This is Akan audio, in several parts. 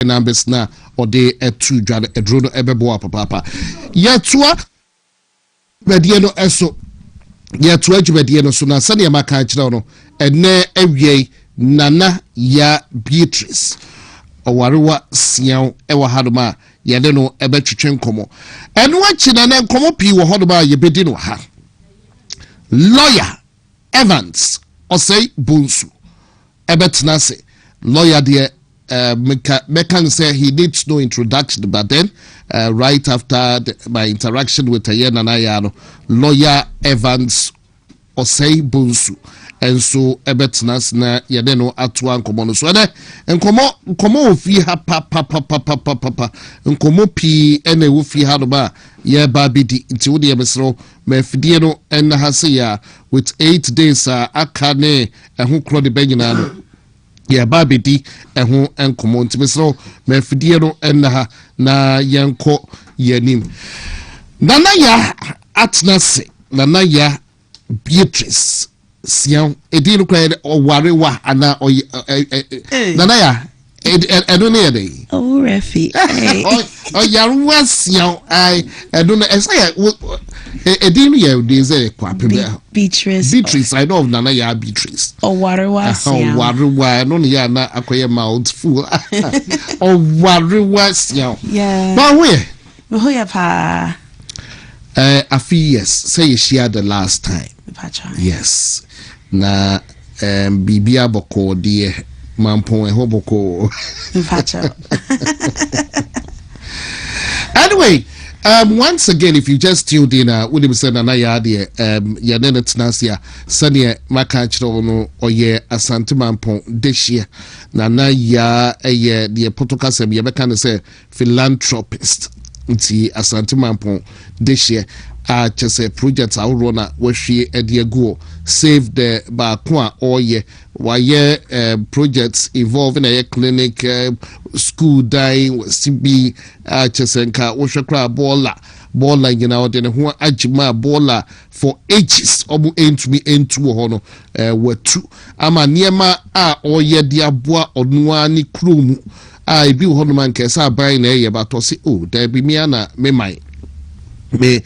numbers na or they two dwan edro no ebebo papa yetua bedie no eso yetua adwumedie no so na sane ya maka kire no ene awie nana ya Beatrice owarewa sian ewa hadoma yede no ebetwetwe nkomo eno achi na nkomo pi wo hodoma yebedi no ha lawyer Evans osei bunsu ebetna se lawyer de Mekan say he needs no introduction, but then right after my interaction with Nana lawyer Evans Osei Bunsu, and so ebetnas na yedeno atuan komono so ene nkomo ofi ha papa nkomo pi ene ofi ha no ba ye ba bidi nti wo de mesro mafidie no en ha se ya with 8 days aka ne ehun kro de banyina no ye ba bidi ehun enkomo nti mesro mafidie no en ha na yenko yanim nana ya atnase nana ya Beatrice sian edin kwa owarewa ana nana ya edo ne yede oh refi o yaruwa sian ai edo na esaya edin ye de ze kwa pebe Beatrice I know of nana ya Beatrice owarewa sian owarewa no ne ya na akoye mouthful owarewa sian yeah ba we ya pa a few years say you shared the last time. Yes. Na bibia boko die mampon ho boko. Anyway, once again, if you just tuned in, would you say na ya de ya nene tnasia sane maka chiro no oye asante mampon this year na ya de potokasem ye beka say philanthropist. Nti asante mampon this year chese projects awro na wahwie ediaguo save the baakwa oye waye projects involving a clinic school dying CB chese nka wohwekra bola nyina ode ne ho agima bola for ages obu entumi entu ho no watu ama niema oye dia boa onoa ni kromu ebi ho no man kesa ban na eye batosi there be me na me mai me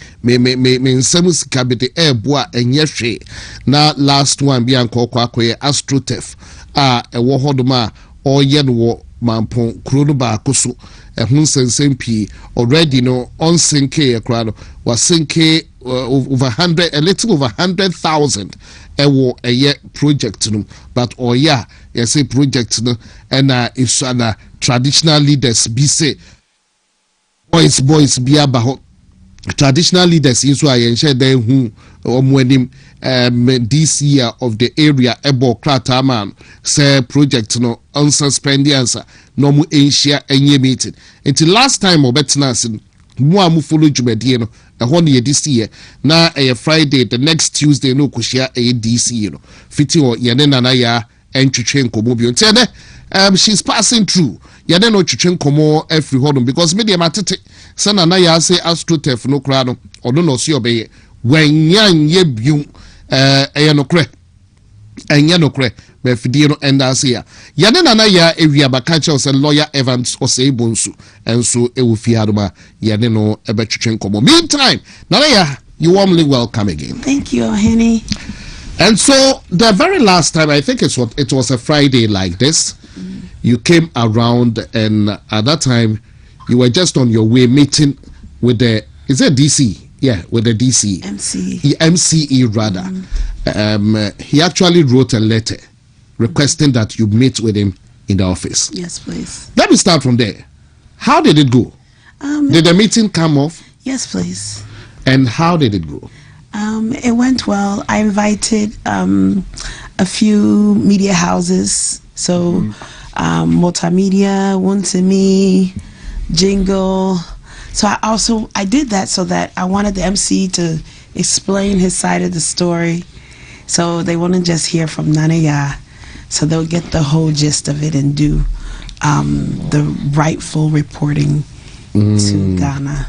nsem sika bede eboa enye hwe na last one bi anko kwakoye astrotef ewo hodoma oye no mampon kro no ba koso ehun sensem pi already no on sinke ekra no was sinke over 100 a little over 100,000 ewo eye project no but oya you say project no and it's traditional leaders be say boys be about traditional leaders is why I share them who omwenim this year of the area ebo krata man say project no unsuspend the answer no mu enshia enye meeting until last time obetnas mu amu follow jumedie no ehon ye this year na Friday the next Tuesday no kushia DC you know fiti o ye ne nana ya entwetwe nkomo bi ntene she's passing through ya den no twetwe nkomo every hodom because me de matete sana na ya say astrotef no kra no odo no so obeye wanyanye biu eye no kre enye no kre be fidie no enda say ya den na ya ewia baka che say lawyer Evans Osei Bonsu enso ewu fiadoma ya den no ebetwetwe nkomo meantime na ya you warmly welcome again. Thank you, Henny. And so the very last time, I think it was a Friday like this, you came around and at that time you were just on your way meeting with the, is it DC? Yeah, with the DC. MCE rather. He actually wrote a letter requesting that you meet with him in the office. Yes, please. Let me start from there. How did it go? Did the meeting come off? Yes, please. And how did it go? It went well. I invited a few media houses, so Multimedia, WONTUMI, Jingle. So I did that so that I wanted the MC to explain his side of the story, so they wouldn't just hear from Nanaya, so they'll get the whole gist of it and do the rightful reporting to Ghana.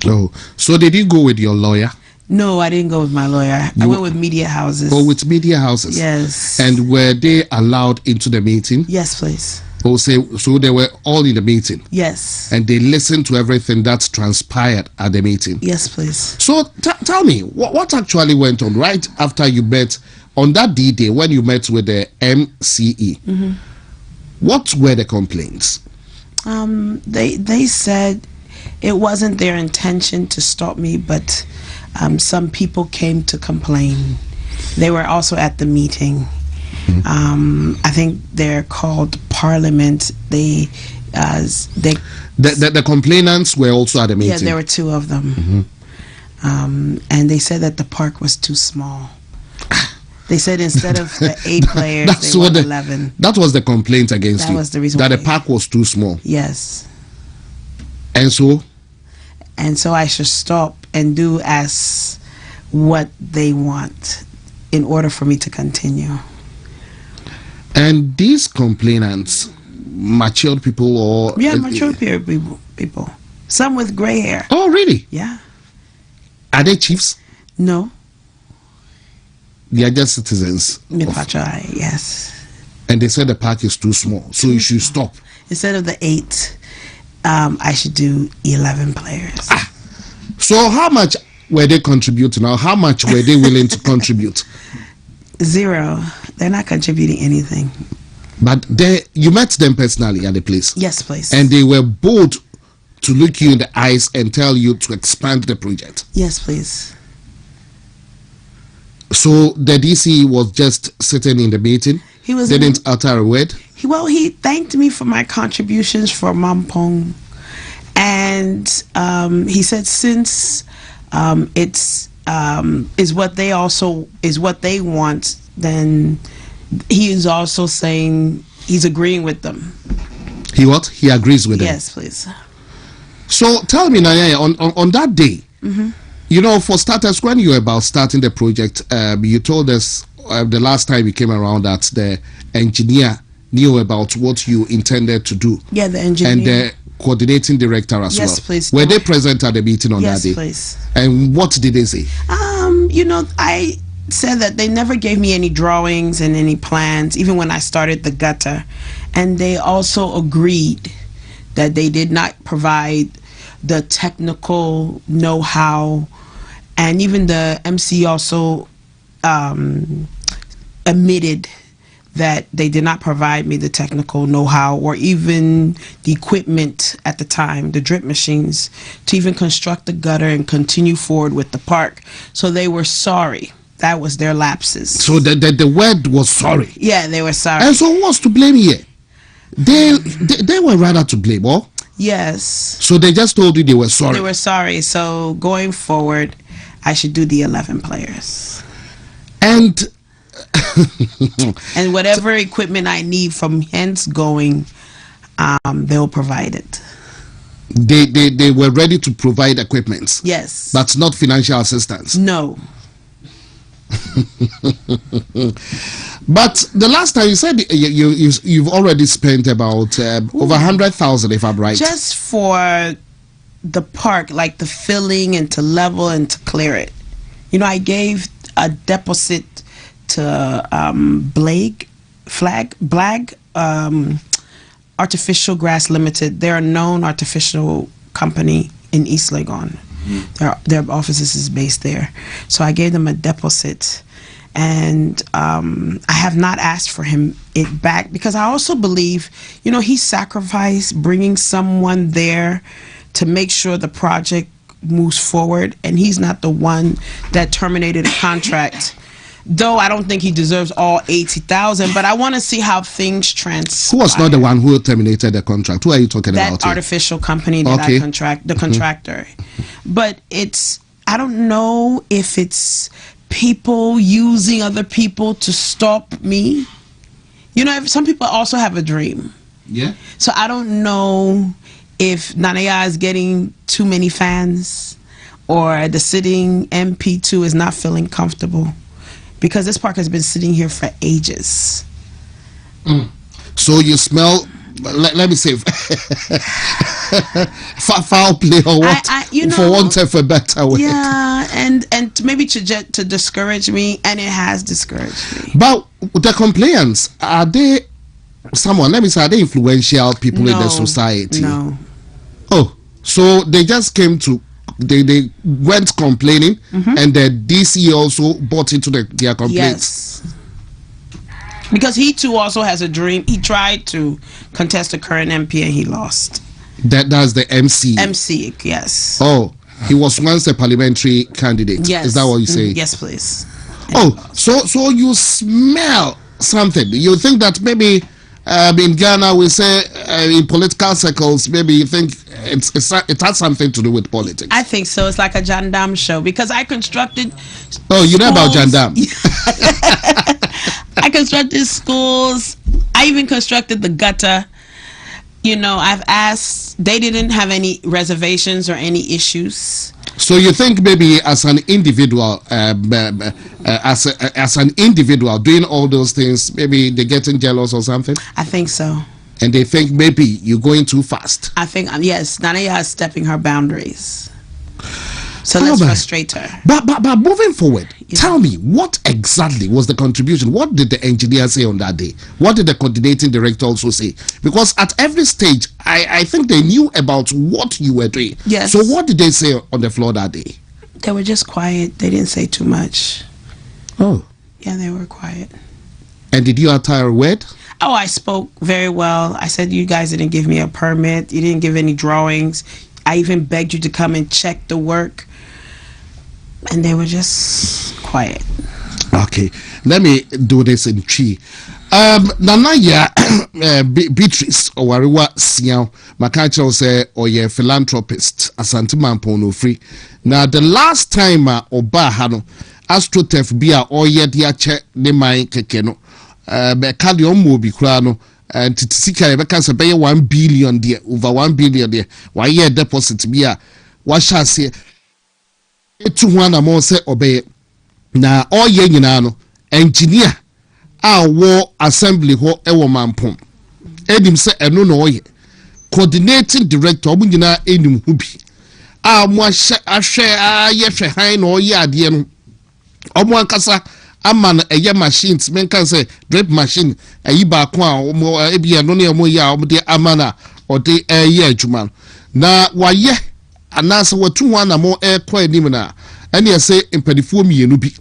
Oh, so did you go with your lawyer? No, I didn't go with my lawyer. I went with media houses. Oh, with media houses? Yes. And were they allowed into the meeting? Yes, please. Oh, so they were all in the meeting. Yes. And they listened to everything that transpired at the meeting. Yes, please. So tell me, what actually went on right after you met on that D-Day when you met with the MCE? Mm-hmm. What were the complaints? They said it wasn't their intention to stop me, but some people came to complain. They were also at the meeting. I think they're called Parliament. The complainants were also at the meeting. Yeah, there were two of them. And they said that the park was too small. They said instead of the 8 players, they want 11. That was the complaint against you. That was the reason that why. The park was too small. Yes. And so? And so I should stop and do as what they want in order for me to continue. And these complainants, matured people or... Yeah, matured people. Some with gray hair. Oh, really? Yeah. Are they chiefs? No. They are just citizens. Yes. And they said the park is too small, so you should stop. Instead of the 8, I should do 11 players. So how much were they contributing, or how much were they willing to contribute? 0. They're not contributing anything. But you met them personally at the place? Yes, please. And they were bold to look you in the eyes and tell you to expand the project? Yes, please. So the DC was just sitting in the meeting? He was didn't utter a word? He thanked me for my contributions for Mampong. And he said since it's is what they want, then he is also saying he's agreeing with them. He agrees with them? Yes, please. So tell me, Naya, on that day, you know, for starters, when you were about starting the project, you told us the last time you came around that the engineer knew about what you intended to do. Yeah, the engineer. And the coordinating director as well. Yes, please. Were they present at the meeting on that day? Yes, please. And what did they say? You know, I said that they never gave me any drawings and any plans, even when I started the gutter. And they also agreed that they did not provide the technical know-how, and even the MC also admitted that they did not provide me the technical know-how or even the equipment at the time, the drip machines, to even construct the gutter and continue forward with the park. So they were sorry. That was their lapses. So the word was sorry? Yeah, they were sorry. And so who was to blame here? They were rather to blame, or? Yes. So they just told you they were sorry? They were sorry. So going forward, I should do the 11 players. And and whatever equipment I need from hence going, they'll provide it. They were ready to provide equipment? Yes. But not financial assistance? No. But the last time you said you've already spent about over 100,000, if I'm right. Just for the park, like the filling and to level and to clear it. You know, I gave a deposit to Blag Artificial Grass Limited. They're a known artificial company in East Legon. Their offices is based there. So I gave them a deposit, and I have not asked for it back, because I also believe, you know, he sacrificed bringing someone there to make sure the project moves forward, and he's not the one that terminated a contract. Though I don't think he deserves all 80,000, but I want to see how things transpire. Who was not the one who terminated the contract? Who are you talking about? That artificial company that I the contractor. But I don't know if it's people using other people to stop me. You know, some people also have a dream. Yeah. So I don't know if Nanaya is getting too many fans, or the sitting MP2 is not feeling comfortable. Because this park has been sitting here for ages. So you smell, let me say, foul play, or what? For want of a better word. Yeah, and maybe to discourage me, and it has discouraged me. But the complaints, are they someone, let me say, are they influential people in the society? No. Oh, so they just came to, they went complaining, and the DC also bought into their complaints. Yes. Because he too also has a dream. He tried to contest the current MP and he lost. That's the MC. MC, yes. Oh, he was once a parliamentary candidate. Yes. Is that what you say? Yes, please. Oh, so you smell something. You think that maybe in Ghana we say in political circles, maybe you think it has something to do with politics. I think so. It's like a Jandam show because I constructed. Oh, you know about Jandam? I constructed schools. I even constructed the gutter. You know, I've asked. They didn't have any reservations or any issues. So you think maybe as an individual, as an individual doing all those things, maybe they're getting jealous or something? I think so. And they think maybe you're going too fast. I think yes, Nanaya is stepping her boundaries. So let's frustrate her. But moving forward, tell me, what exactly was the contribution? What did the engineer say on that day? What did the coordinating director also say? Because at every stage, I think they knew about what you were doing. Yes. So what did they say on the floor that day? They were just quiet. They didn't say too much. Oh. Yeah, they were quiet. And did you utter a word? Oh, I spoke very well. I said, you guys didn't give me a permit. You didn't give any drawings. I even begged you to come and check the work. And they were just quiet. Okay, let me do this in Chi. Nanaya Beatrice Owariwa Siao Makacho say oye philanthropist Asante Mampono free. Now the last time Oba Hano AstroTurf bia oye dia che ne mai keke no be kadi omo bi kura no titisika e be kan se be 1 billion there, over 1 billion there. Why year deposit bia wa shase etu ho na mo se obey na oye nyina no engineer a wo assembly ho e wo mampom edim se eno no oye coordinating director obu nyina enim hu bi a mo ahwe ayehwe han no oye ade no omo ankasa ama na eye machines men kan say drip machine ayi ba ko a omo ebia no ne omo ya omo de amana ode eye adwuma na waye anasa watu ho na mo e kwa enim na ene ese impedifuo mienu bi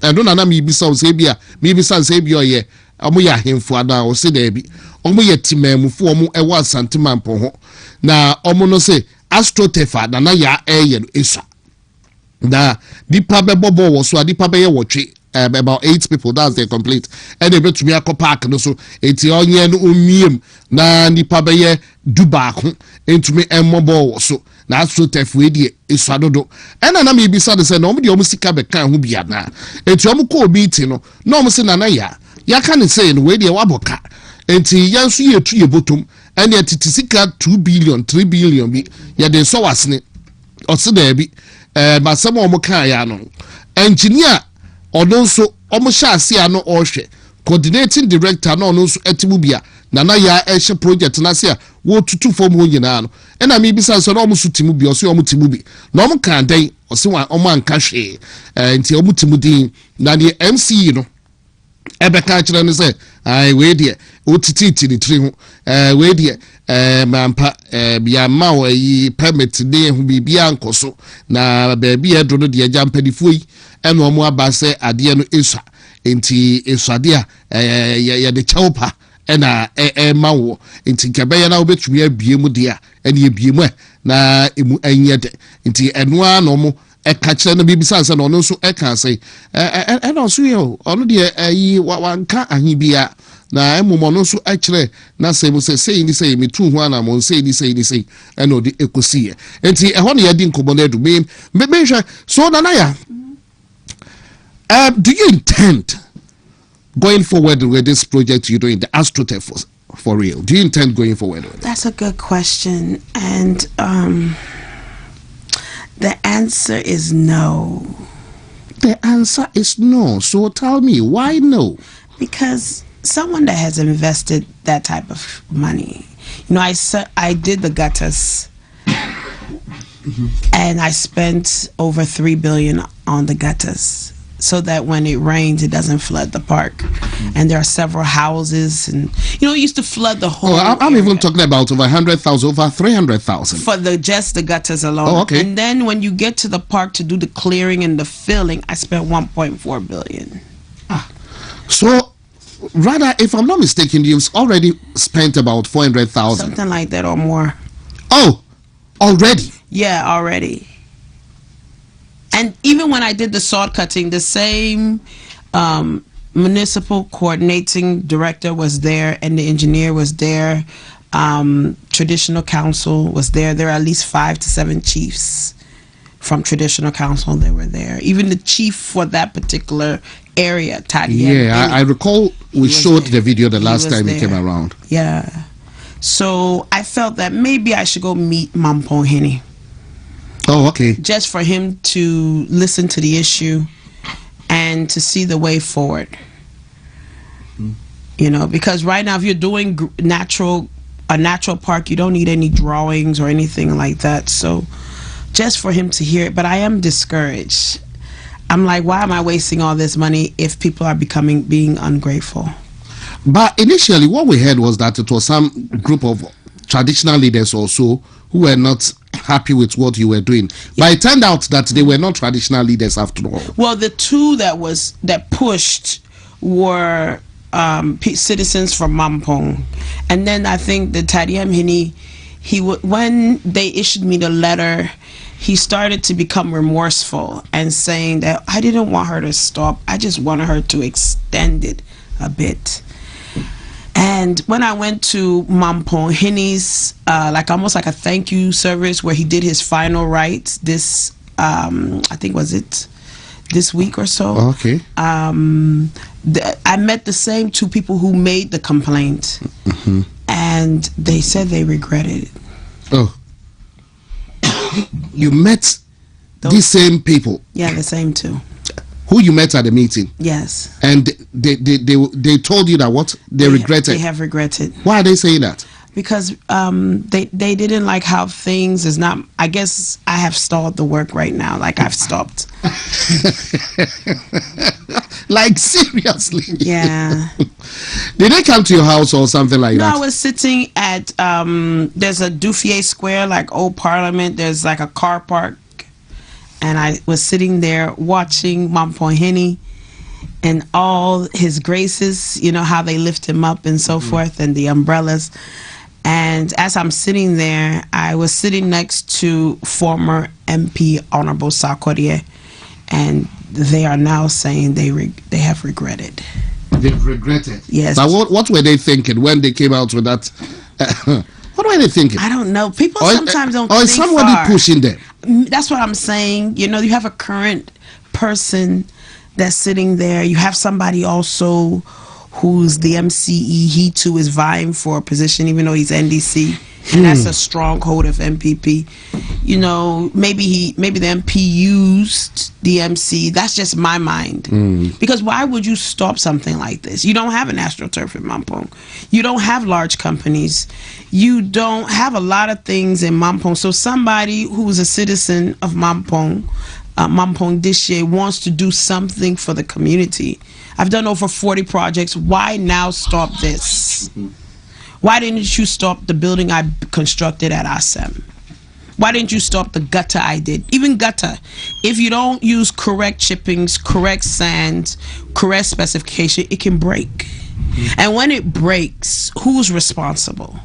eno na mi bisa o se bia mi bisa se bia oye omo ya hemfu ada o se da bi omo ye timamufu omo e wa Asante Mampo ho na omo no se AstroTurf na ya eye no esa na dipa be bobo wo so dipa be ye wotwe about 8 people, that's their complete. And they bet me a park no so eti onye no umiem na nipa be ye duba ho enti me emmobo so na AstroTurf we die esuadodo ena na me bisa de say no mo de omusika be kan ho bia na eti omo ko obi ti no no mo se na ya ka ne say no we die waboka enti yanso ye tu ye botom ene etitisika 2 billion 3 billion bi ye de so wasne o se da bi ba sama omo kan ya no engineer odonso omo shaase ano ohwe coordinating director no onso etimu bia na ya ehye project na se a wo tutu fom ho nyina no ena me bisa so no omo su timu bia o se omo timu bi na omo kan den o se wa omo anka hwe enti omo timu din na the MC no ebe ka kire no se ai we die o tititi ni tri ho we die mampa bia ma wo yi permit de hu bibia ankoso na ba bia do no de jampadifuo yi eno omo abase ade no esua enti esuade a ye de chawpa ena mawo enti kebe na obetumi abie mu de a ene ebie mu na emu anyede enti eno a no mo eka kire no bibisa se no no so eka se eno so ye ono de yi wanka ahibia na emumo no so akire na se mu se sei ni sei metu ho ana mo sei ni sei eno de ekosie enti eho ne ye di nkobo na edu me hwe so na ya. Do you intend going forward with this project you're doing, the AstroTurf for real? Do you intend going forward with it? That's a good question. And the answer is no. The answer is no. So tell me, why no? Because someone that has invested that type of money, you know, I did the gutters. And I spent over 3 billion on the gutters. so that when it rains, it doesn't flood the park. And there are several houses, and it used to flood the whole. I'm area. even talking about over 100,000, over 300,000 for just the gutters alone. Oh, okay. And then when you get to the park to do the clearing and the filling, I spent 1.4 billion. So, rather, if I'm not mistaken, you've already spent about 400,000, something like that or more. Oh, already? Yeah, already. And even when I did the sod cutting, the same municipal coordinating director was there, and the engineer was there. Traditional council was there. There are at least 5 to 7 chiefs from traditional council. They were there. Even the chief for that particular area, Kyeremanteng. Yeah, I recall we showed the video the last time he came around. Yeah. So I felt that maybe I should go meet Mampong. Oh, okay. Just for him to listen to the issue and to see the way forward. Because right now, if you're doing a natural park, you don't need any drawings or anything like that. So just for him to hear it. But I am discouraged. I'm like, why am I wasting all this money if people are being ungrateful? But initially, what we heard was that it was some group of traditional leaders also who were not happy with what you were doing. But it turned out that they were not traditional leaders after all. Well, the two that pushed were citizens from Mampong, and then I think the Kyeremanteng, when they issued me the letter, he started to become remorseful and saying that I didn't want her to stop. I just wanted her to extend it a bit. And when I went to Mampong, almost like a thank you service where he did his final rites this, I think was it this week or so. Okay. I met the same 2 people who made the complaint, and they said they regretted it. Oh. You met these same people? Yeah, the same 2. Who you met at the meeting? Yes. And they told you that what? They regretted? They have regretted. Why are they saying that? Because they didn't like how things is not. I guess I have stalled the work right now. Like I've stopped. Like seriously? Yeah. Did they come to your house or something like that? No, I was sitting at there's a Duffier Square, like Old Parliament. There's like a car park, and I was sitting there watching Mampong and all his graces. How they lift him up and so forth, and the umbrellas. And as I'm sitting there, I was sitting next to former MP Honorable Sarkodie, and they are now saying they have regretted. They've regretted? Yes. Now, what were they thinking when they came out with that? What were they thinking? I don't know. People sometimes don't or think is somebody far. pushing them? That's what I'm saying. You have a current person that's sitting there. You have somebody also who's the MCE. He too is vying for a position, even though he's NDC, and that's a stronghold of MPP. Maybe the MP used the MC. That's just my mind. Because why would you stop something like this? You don't have an AstroTurf in Mampong. You don't have large companies. You don't have a lot of things in Mampong. So somebody who's a citizen of Mampong this year wants to do something for the community. I've done over 40 projects. Why now stop this? Why didn't you stop the building I constructed at ASEM? Why didn't you stop the gutter I did? Even gutter, if you don't use correct chippings, correct sand, correct specification, it can break. And when it breaks, who's responsible?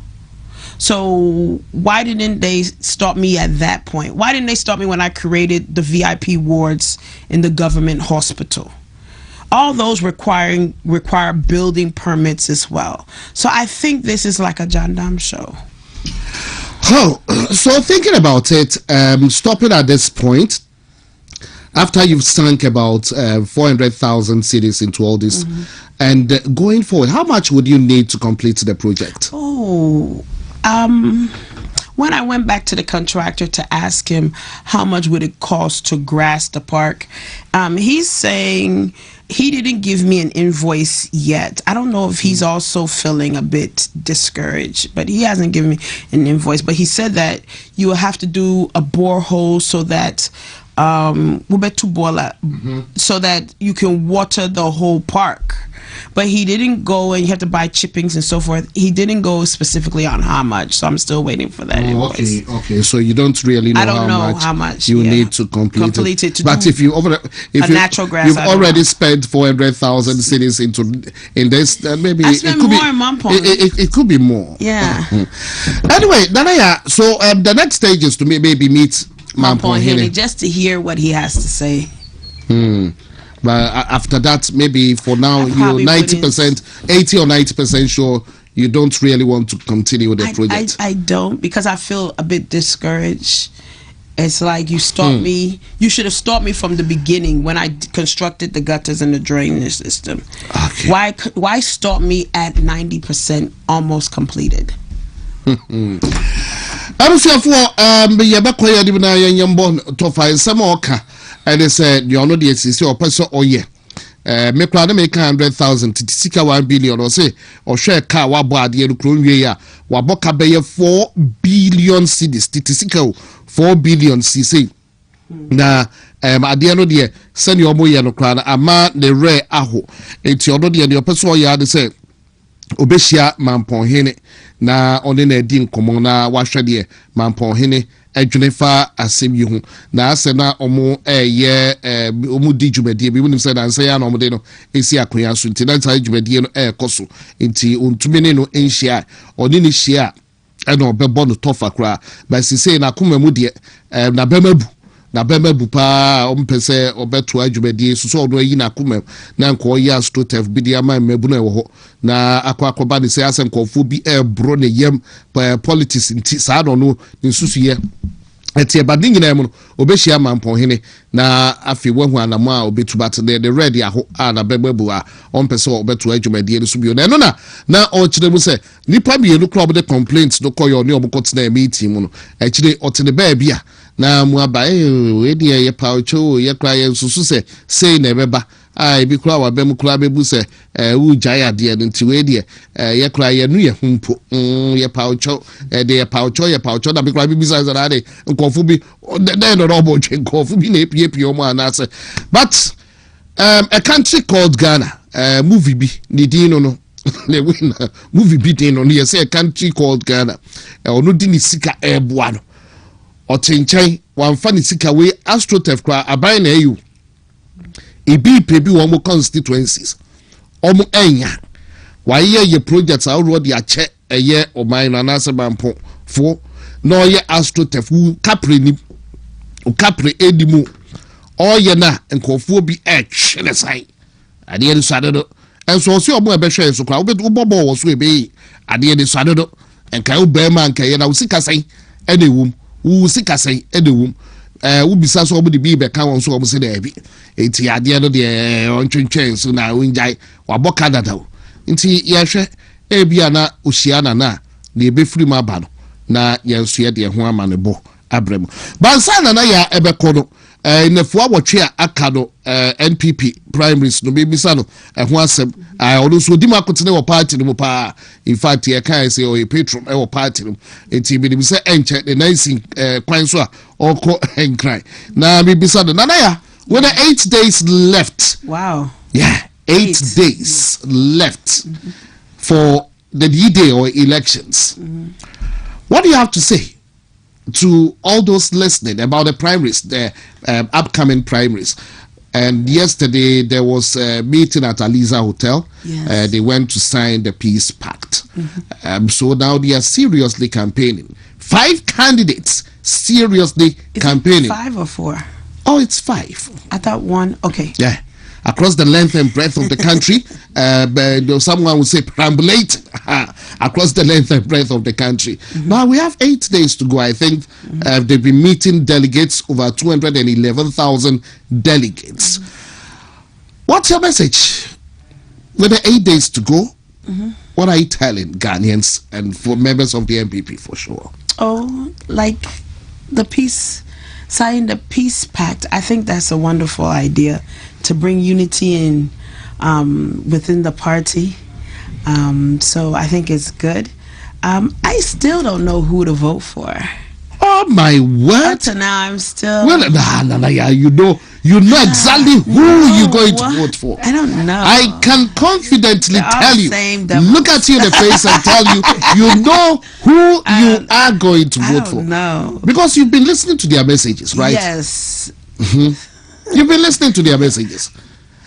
So why didn't they stop me at that point? Why didn't they stop me when I created the VIP wards in the government hospital? All those require building permits as well. So I think this is like a Jandam show. Oh, so thinking about it, stopping at this point, after you've sunk about 400,000 cedis into all this, and going forward, how much would you need to complete the project? When I went back to the contractor to ask him how much would it cost to grass the park, he's saying he didn't give me an invoice yet. I don't know if he's also feeling a bit discouraged, but he hasn't given me an invoice. But he said that you will have to do a borehole so that so that you can water the whole park. But he didn't go, and you have to buy chippings and so forth. He didn't go specifically on how much, so I'm still waiting for that. Okay. So you don't really know. I don't know how much you need to complete it. But if natural grass, you've already spent 400,000 cities in this, maybe it could be more in Mampong. It could be more. Yeah. Anyway, Nanaya. So the next stage is to maybe meet Mampong Hene, just to hear what he has to say. But after that, maybe for now, you're 90%, 80 or 90% sure you don't really want to continue with the project. I don't, because I feel a bit discouraged. It's like you stopped me. You should have stopped me from the beginning when I constructed the gutters and the drainage system. Okay. Why stop me at 90% almost completed? I'm sure for Yabakoya Dibna Yambon Tofa and Samoka. And they said, you know, the SEC or person or yeah. Make 100,000 to seek 1 billion or say, or share car wabba the Ukraine, Waboka Bay 4 billion cities, Titisiko 4 billion CC. Na at the end of the year, send your boy and crown, a man the rare aho. It's your body and your person, yeah, they say, Obesia Mampong Hene, na onene din komona washadie Mampong Hene. Edwunefa asem yi hu na asena omo ye omo di dwumadi bi woni se na nse ya na omo de no esi akoya so nti na nta dwumadi no ekoso nti ontumi ne no enhia oni ne hia na obebo no tofa kra ba sisi na akoma mu de na bemabu pa ompese obeto adwumadi so so odo yi na akoma na nko ya stotef bi de ama mabu na wo na akwa ne se asem kofo bi bro ne yam politics nti sa no nsusu ye etie bade nyina mu no obehia Mampong Hene na afi wahu anamo a obetu bat the red aho na bemabu a ompese obeto adwumadi no so bi no na o kire mu se nipa bi enu club de complaints no koyo ne obokot na meeting mu no ekire otene ba bia na mu aba we de ye paucho ye kra ye susu se sei na beba ai bi kra wa bem kra bebu se wu jaya de nti we de ye kra ye nu ye humpo ye paucho de ye paucho na bi kra bi bisa za de nkofu bi de no robo twen nkofu bi na epie o mu anase but a country called Ghana movie bi ni din no le win movie bi din no ye say a country called Ghana onu di ni sika eboa no otenchan wamfa ni sika we astrotef kra aban na ayu ebi pebi wo constituencies omo enya waye ye projects already ache eye oman na nase Mampong fo no ye astrotef wu kapre edimu oye na nkofo bi chele sai ade ni swadodo enso so omo ebe hwe so kra wo wo so ebe ade ni swadodo enka wo be ma enka ye na wo sika sai ene wum wo sika sai ene wum wo bisa so omo de bi be kan won so omo se da bi enti ade no de ontwentwen so na winjai waboka dada enti ye hwe ebia na ohia na ebe firi ma ba no na yenso ye de ho ama ne bo abrem bansa na ya ebe kono nefo awotwe aka no NPP primaries no bisa no ho asem ono so di makotene wo party no pa in fact ye kan say o patron wo party no enti bi bisa enche the nice kwan so a oko enkrai na bi bisa no na ya when 8 days left. Wow. Yeah, 8 days left for the D-Day or elections. What do you have to say to all those listening about the primaries, the upcoming primaries? And yesterday there was a meeting at Aliza Hotel. Yes. They went to sign the peace pact. So now they are seriously campaigning. 5 candidates seriously campaigning. 5 or 4? Oh, it's 5. I thought 1. Okay. Yeah. Across the length and breadth of the country, someone would say perambulate across the length and breadth of the country. Now we have 8 days to go. I think they've been meeting delegates, over 211,000 delegates. What's your message? With the 8 days to go, what are you telling Ghanaians and for members of the MPP for sure? Oh, like the peace, signing the peace pact. I think that's a wonderful idea to bring unity in within the party. So I think it's good. I still don't know who to vote for. Oh my word! Up to now, I'm still. Well, yeah, you know exactly who you're going to vote for. I don't know. I can confidently tell you. Look at you in the face and tell you, you know who you are going to vote for. No, because you've been listening to their messages, right? Yes. You've been listening to their messages.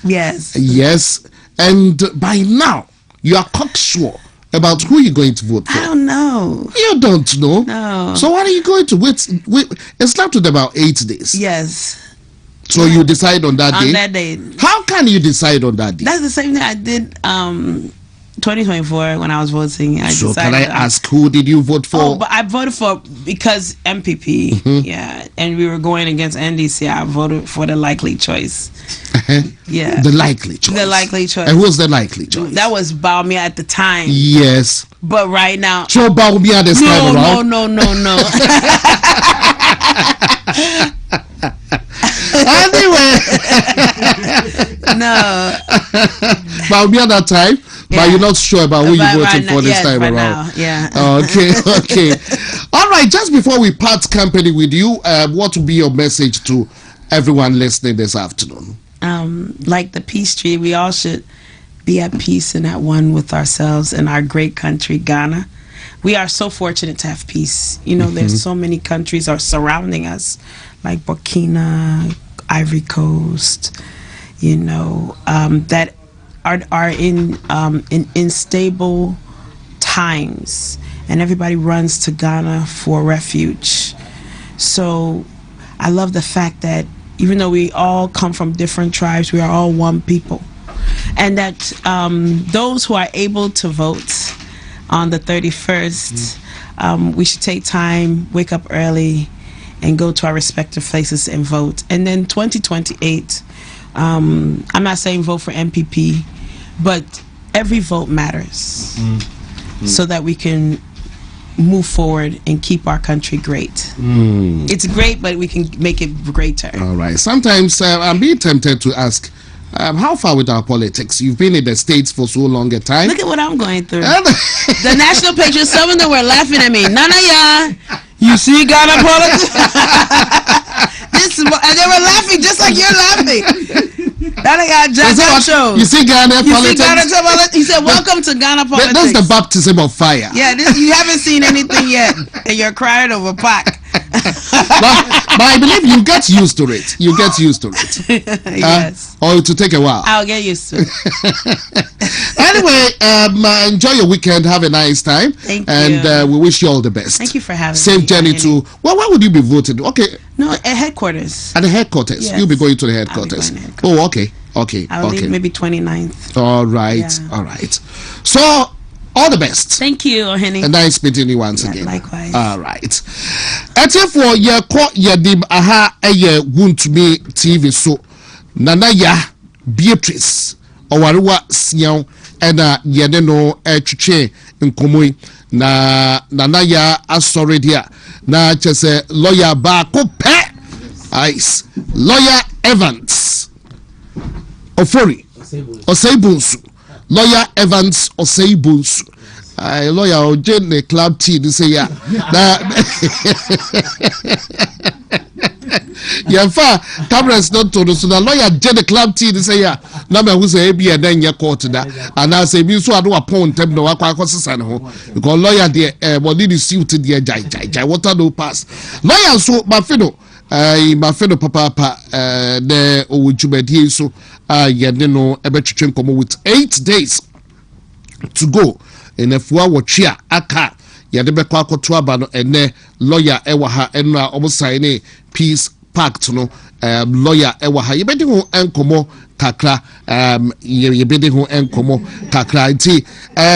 Yes. Yes, and by now you are cocksure about who you're going to vote for. I don't know. You don't know. No. So what are you going to wait? It's left with about 8 days. Yes. So you decide on that day? On that day. How can you decide on that day? That's the same thing I did 2024 when I was voting. So can I ask, who did you vote for? Oh, but I voted for, because MPP, yeah, and we were going against NDC, I voted for the likely choice. Yeah. The likely choice. The likely choice. And who was the likely choice? That was Baumia at the time. Yes. But right now. So Baumia this time around? No. Anyway. No. Baumia that time? Yeah. But you're not sure about who you're voting for this time around? Now, yeah. Okay. All right, just before we part company with you, what will be your message to everyone listening this afternoon? Like the peace tree, we all should be at peace and at one with ourselves and our great country, Ghana. We are so fortunate to have peace. You know, there's so many countries are surrounding us, like Burkina, Ivory Coast, you know, that are in unstable times, and everybody runs to Ghana for refuge. So I love the fact that even though we all come from different tribes, we are all one people, and that those who are able to vote on the 31st, we should take time, wake up early, and go to our respective places and vote. And then 2028, I'm not saying vote for MPP, but every vote matters, so that we can move forward and keep our country great. It's great, but we can make it greater. All right. Sometimes I'm being tempted to ask, how far with our politics? You've been in the States for so long a time. Look at what I'm going through. The National Patriots, some of them were laughing at me. None of y'all, you see Ghana politics? And they were laughing just like you're laughing. That got Jack shows. You see Ghana politics? He said, welcome to Ghana politics. That's the baptism of fire. Yeah, you haven't seen anything yet, and you're crying over Pac. but I believe you get used to it. Yes. Or to take a while. I'll get used to it. Anyway, enjoy your weekend. Have a nice time. Thank you. And we wish you all the best. Thank you for having me. Safe journey to... Well, where would you be voted? Okay. No, at headquarters. At the headquarters? Yes. You'll be going to the headquarters. Oh, okay. I'll leave maybe 29th. All right. Yeah. All right. So, all the best. Thank you, Oheni. And nice meeting you once again. Likewise. All right. For your yadim aha WONTUMI TV so Nana ya Beatrice Owarewa Sian ena yene no twetwe nkomoi na Nana ya asore dia na chese lawyer ba ko pe ice lawyer Evans Ofori Oseibunsu lawyer Evans Oseibunsu lawyer Ojen club tea they say ya fa cameras not to so the lawyer Jen club tea they say ya na me who say be na nya court da and I say bi so ado appoint tem no akwa akosesa ne ho because lawyer there body the suit there jai water no pass lawyer so mafino papa the owujumadi so yede no ebetwetwe nkomo with 8 days to go in a fua watchia aka yade bekwa akoto aba no ene lawyer ewa ha eno a omo sign peace pact no lawyer ewa ha yebedi ho enkomo kakra yebedi ho enkomo kakra nti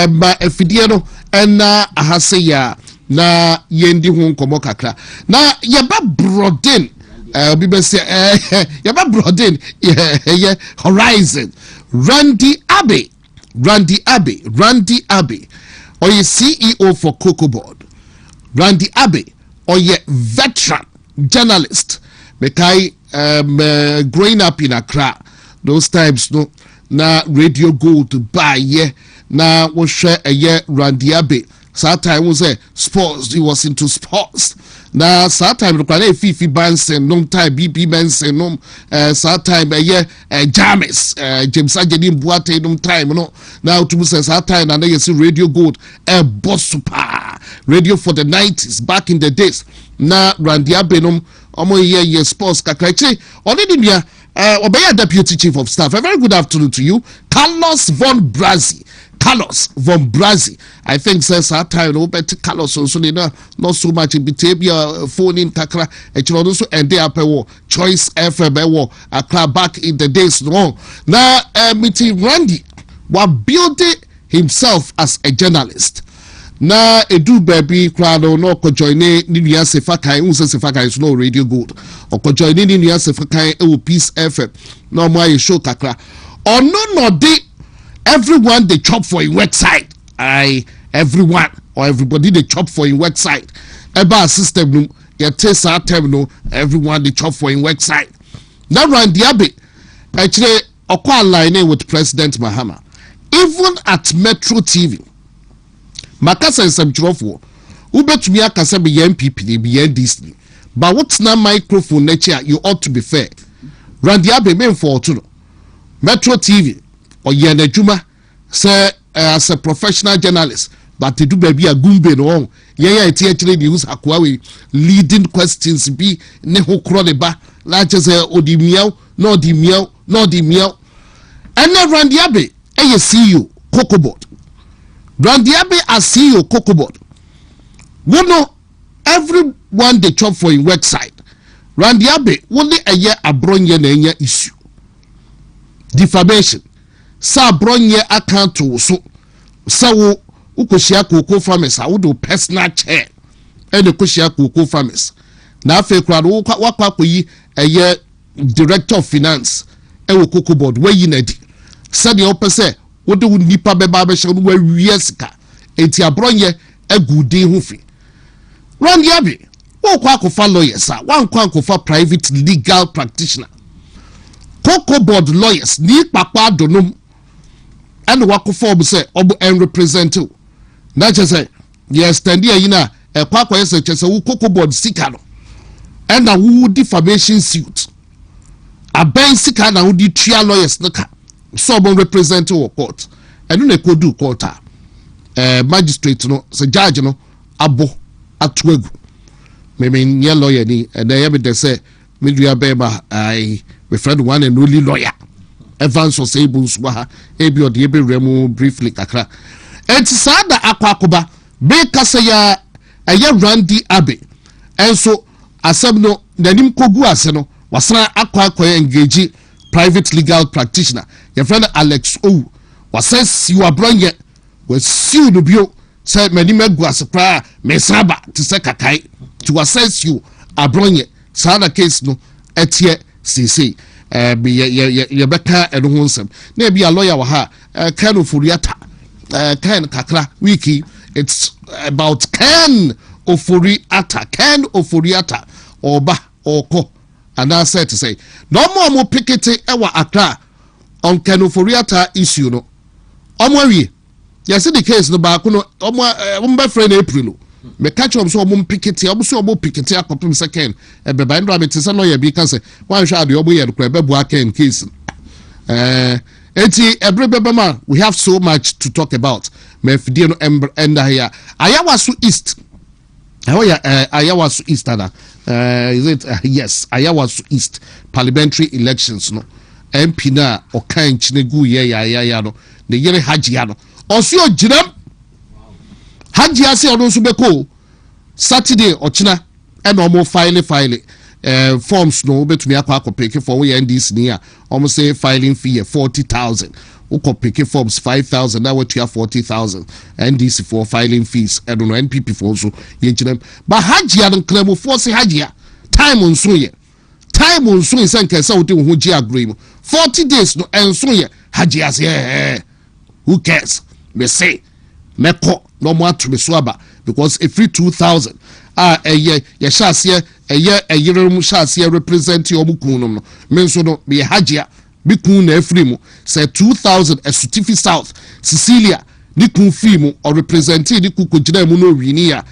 ma efidie no ena ahase ya na yendi ho enkomo kakra na yeba broaden obi be say yeba broaden horizon Randy Abbey or your CEO for Cocoa Board. Randy Abbey or your veteran journalist. Because growing up in Accra, those times no na radio go to buy na was share a year Randy Abbey That time was sports. He was into sports. Now that time the kwale Fifi Bansen, no time BP Bansen, no that time James James Ajedi Buate no time no. Now to say that time and you see Radio Gold boss super radio for the 90s back in the days. Now Randia Benum omo ye sports kakra already near Obeya Deputy Chief of Staff. A very good afternoon to you, Carlos von Brazi. Carlos von Brazi. I think says that time no better Carlos also not so much in Bitebia phone in Kakra and also and they up choice FM war back in the days long. Now meeting Randy was building himself as a journalist. Na edu baby crowd no ko join ni nua sefakan unse sefakan is no Radio Gold o ko join ni nua sefakan e Peace FM no mo aye show kakra ono no dey everyone they chop for in website everyone or everybody they chop for in website eba system no ya test our term no everyone they chop for in website na Randy Abe actually okwa line with President Mahama even at Metro TV Makasa is some trofo. Ubetumi akasa be MPP be NDC. But what's na microphone nature you ought to be fair. Randy Abe men for to Metro TV or Yana Juma say as a professional journalist, but they do baby a gumbe no. Yeah, it's actually news akwawe leading questions be neho kroneba like say odimiao no dimiao no dimiao. And then Randy Abe see Cocoa Board. Randy Abe as CEO Cocoa we know everyone they chop for in website. Randy Abe only a year abronye na issue. Defamation. Sa abronye account to so wo ukoshia cocoa farmers a do personal chair. And the koshia cocoa farmers. Na afi kra wo wakwa koyi a year director of finance e wo Cocoa Board we yinadi. Said the opposite what do nipa beba be shon we wiesika enti abronye agudi ho fi Randy Abe wo kwa kofa lawyers wan kwa kofa private legal practitioner Cocoa Board lawyers ni papa donom and wakofa obo say obo en represent na che say yes stand here na e kwa kwa yes che say wo Cocoa Board sika no and na wo defamation suit aben sika na wo di tria lawyers nka someone representing or court and no ko do court magistrate no so judge no abo atwegu me nye lawyer ni and they be say me do abema I referred one and only lawyer Evans was able to ha ebi or the ebe remu briefly kakra and sada akwakoba be kase ya Randy Abe and so asem no nanim kogu ase no wasra akwakoya engage private legal practitioner your friend Alex O was says you are bronye was sue no bio said many megwas pra mesaba to say kakai to assess you are bronye sada case no etie cc be ye beka and wonsem na be a lawyer wa ha kind of furiata kind kakra wiki it's about Ken Ofuriata oba oko. And I said to say, no more pickety ewa akra on Kenoforiata issue no. Omwari. Yes, in the case no bakuno omwa friend April. Me catch so pickety, so pickety akopim second. E be bandra me tisa no ye bi kan say wan hwa de obo ye de kra be bua ken case. Enti everybema we have so much to talk about. Me fidie no enda here. Ayawasu East. Ayawasu East is it yes Ayawasu East parliamentary elections no MP na okan chinegu ya no ne yere hajia no osio jinam hajia se ono so beko Saturday ochina e no mo file forms no betumi akwa for we NDC ni a almost say filing fee 40,000 uko pick forms 5,000 now what you have 40,000 NDC for filing fees I don't know NPP for also yenchinem but hajia no claim for say hajia time on so ye say nkesa wote ho gi agree 40 days no enso ye hajia say who cares me say meko no more to me so aba because if free 2,000 ye shase yerum shase represent your mukun no me so no be hajia bi kun na afri mu say 2,000 a Sutifi South Cecilia ni kun film or representing ni kuko jina mu no wini ya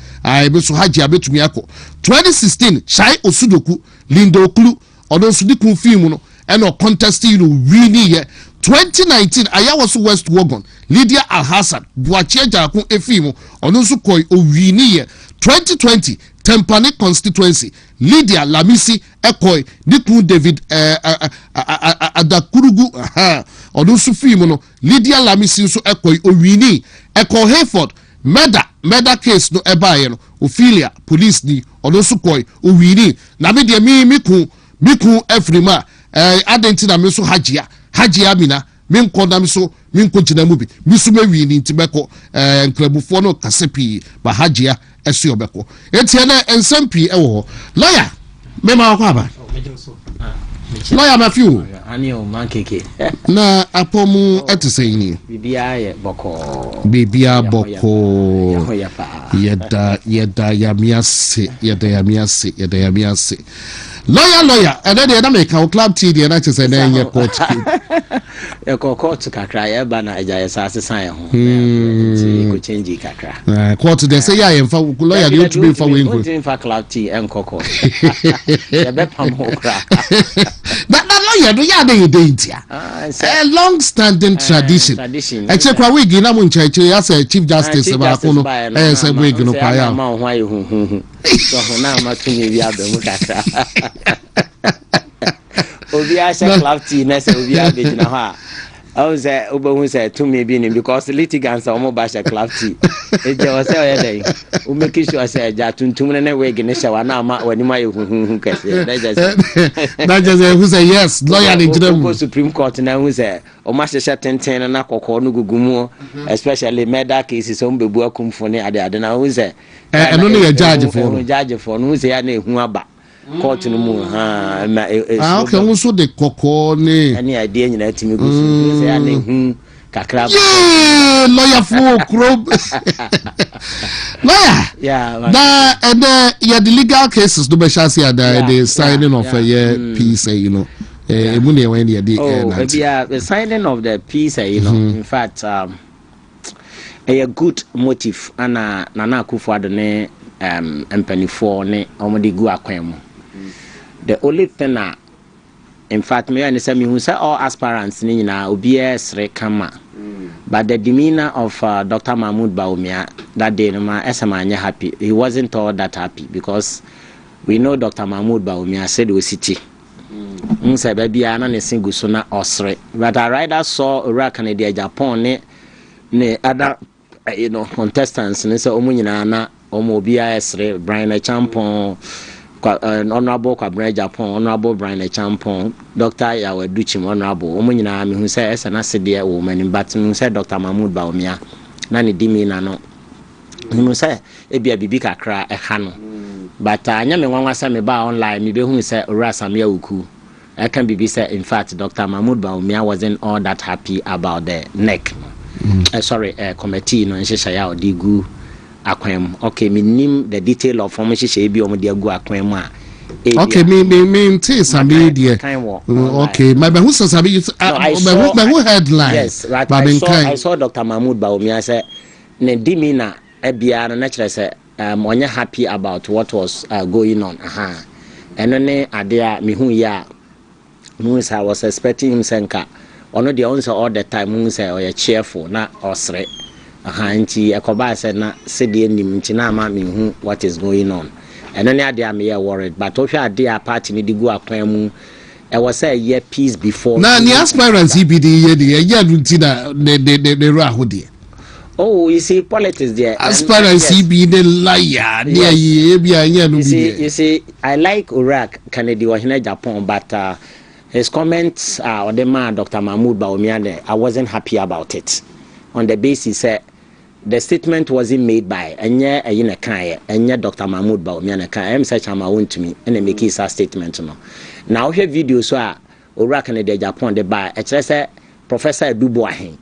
ebe so haji abetumi akọ 2016 Shai Osudoku Linda Okulu odon so ni kun film no and or contesting you know wini ye 2019 Ayawaso West Wagon Lydia Alhassan Buachie Jakun efimo odon so koi o wini ye 2020 Tempane constituency Lydia Lamisi ekoi Nikun David Adakurugu odun so film no Lydia Lamisi so ekoi o wini eko Hayford Meda case no ebaye no Ophelia police ni odun so koi o wini na me de miku efrima adenti na me so hajia mina me nkoda me so me nkogina mu bi me so mawini ntibeko nklabufo no kasepi ba hajia esi obeko etie na ensampi ewo lawyer me ma kwa ba lawyer ma fiu ani o man keke na apomu etise ni bibia ye boko yeda yamiase lawyer and then na make our club TD na chese na enye court e court kakra ye ba na aja ye sa sesan ho nti ko change kakra court dey say ya emfa lawyer dey to be for we go in fa club T en court ye be pam ho kra but na lawyer do ya dey ntia a long standing tradition e che kwa wig na mu nchaiche ya say chief justice ba ko no say wig no kwa ya ma ho ayi hu so na ma tumi bi abamu kakra obi a say club T na say obi a be jina ho I was obo say to me be because litigants omo ba say club T e je o say o dey o make sure say ja tuntum na wig ne shawa na ma wani ma hu kase that just who say yes lawyer in the Supreme Court na who say o ma hye tenten na kokko no gugumu especially murder cases o mbebu akumfo ne ade na who say no no judge for no say na ehu aba court no mu okay who so the kokko ne ani ade nyina timi gusu say na ehu kakra lawyer for crob lawyer and yeah the legal cases do be chance here the signing of a peace you know money when the signing of the peace you know in fact a good motive ana Nana Akufo-Addo ne empanifo ne omodi gu akwam the only thing in fact me and say me who say all aspirants ni na obi esre kama but the demeanor of Dr. Mahmoud Bawumia that day no ma esama happy. He wasn't all that happy because we know Dr. Mahmoud Bawumia said we city say baby ana ne singu so na osre but I rather saw Iraq and the Japan ne other contestants ne say omo nyina na omo obi esre Brian Champon honorable Kwabena Japan, honorable Brian Champon, Dr. Yaweduchim, honorable, Omunina, who says, and I said, dear woman, but who said Dr. Mahmoud Bawumia, Nani Dimina, no. Who say, a bibika cry a hano. But I never want to say me by online, maybe who said, Rasamia Uku. I can be said, in fact, Dr. Mahmoud Bawumia wasn't all that happy about the neck. Committee, no, and Shishaya or Digu. Okay, me name the detail of formation she be omo dia gu akwem a okay me tis a media okay my who says I who headline yes right I saw Dr. Mahmoud Bawumia say ne dimina ebia na chere say onye happy about what was going on and ne ade a me hu ya no I was expecting him senka ono dey answer all the time hu say o cheerful na osre nti ekoba said na sede nim nti na ma me hu what is going on and only ade am here worried but ohwe ade a party ni digu akwan mu e was say year peace before na ni aspirants EBD ye de nti na the rahode oh you see politics there aspirants EBD liar there ye bia anya no you see I like Iraq Kennedy or Japan but his comments on the man Dr. Mahmoud Bawumia I wasn't happy about it on the basis the statement wasn't made by Anya Ayina Kaya, Anya Dr. Mahmoud Bawumia Kaya, I'm such a WONTUMI, and they make his statement. Now, here videos so Iraq and the Japan, the buy, a Professor Dubois,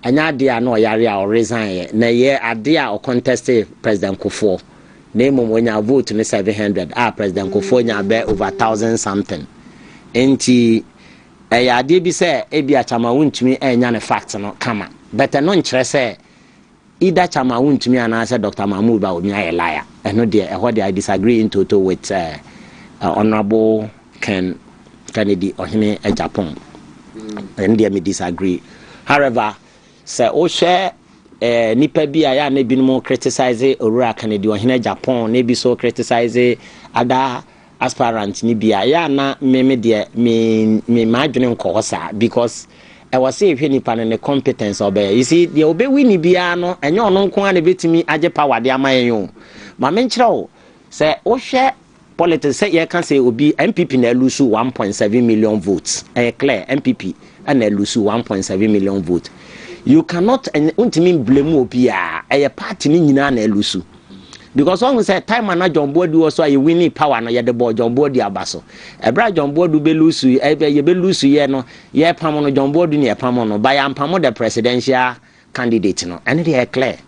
Anya dia no Yaria or resign, na ye idea or contest President Kufuor. Name when you vote in 700, President Kufuor, be over 1,000 something. Enti, a idea be say, Ebi Achama WONTUMI, and yan fact no, come. But I don't say either Chama WONTUMI and answer Dr. Mahmoud Bawumia a liar. And no dear, what I disagree in total with Honorable Kennedy or him at Japan. And there me disagree. However, Sir Oshe nipa bi aya na bi no criticize Owura Kennedy or him Japan, maybe so criticize other aspirant ni bi aya na me de me madwene nkohosa because I was saying if any pan and the competence obey. You see, the obey winnie biano and your non quan betimi aje power de amayo. Ma menchro say o share politics say you can say obi MPP na lose 1.7 million votes. Clear MPP and na lose 1.7 million votes. You cannot and untimi blame obi a party ni nyina na lose. Because one say time na John Bodu also a winning power na ye the boy John Bodu abaso. Ebra John Bodu be lose ye be lose ye no ye pam no John Bodu ni pam no by ampam the presidential candidate no. And they are clear.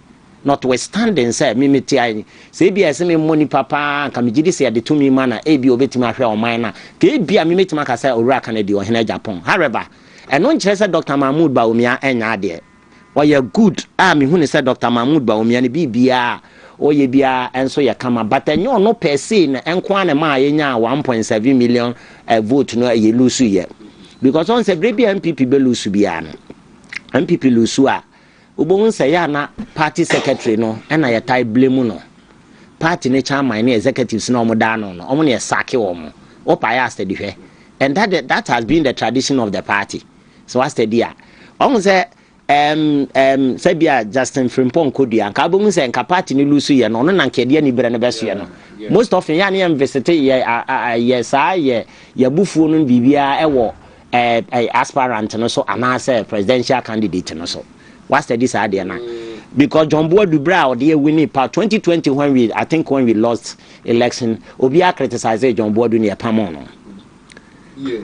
Notwithstanding say me ti say bi ese me money papa ka me gidi say de to me mana e bi obetima hwe o man na ke bi a me metima ka say Owura Kennedy o hena Japan. However, and no nkyere say Dr. Mahmoud Bawumia enya ade. Oye good me hu ne say Dr. Mahmoud Bawumia ne bibia oye bia enso ya kama but enyo no per se na enko na ma yenya 1.7 million vote no ye lose ye because on say brebi MPP be lose bia no MPP lose a obon say ya na party secretary no na ya tie blame no party ne chairman ne executives na omo da no omo ne sake omo opa ya steady hwe and that has been the tradition of the party so as steady a on say Sabia Justin Frimpong Kodia, Kabum say, Capati ni Lucy, and on an Ancadia ni Beneversiano. Most often, Yanni visited yes, I, Yabuffun, Bibia, Ewo, a aspirant, and also an answer presidential candidate, and also. What's the this idea now? Because John Bodu Brow, dear winning part 2020 when we lost election, Obia criticized John Bodu near Pamono.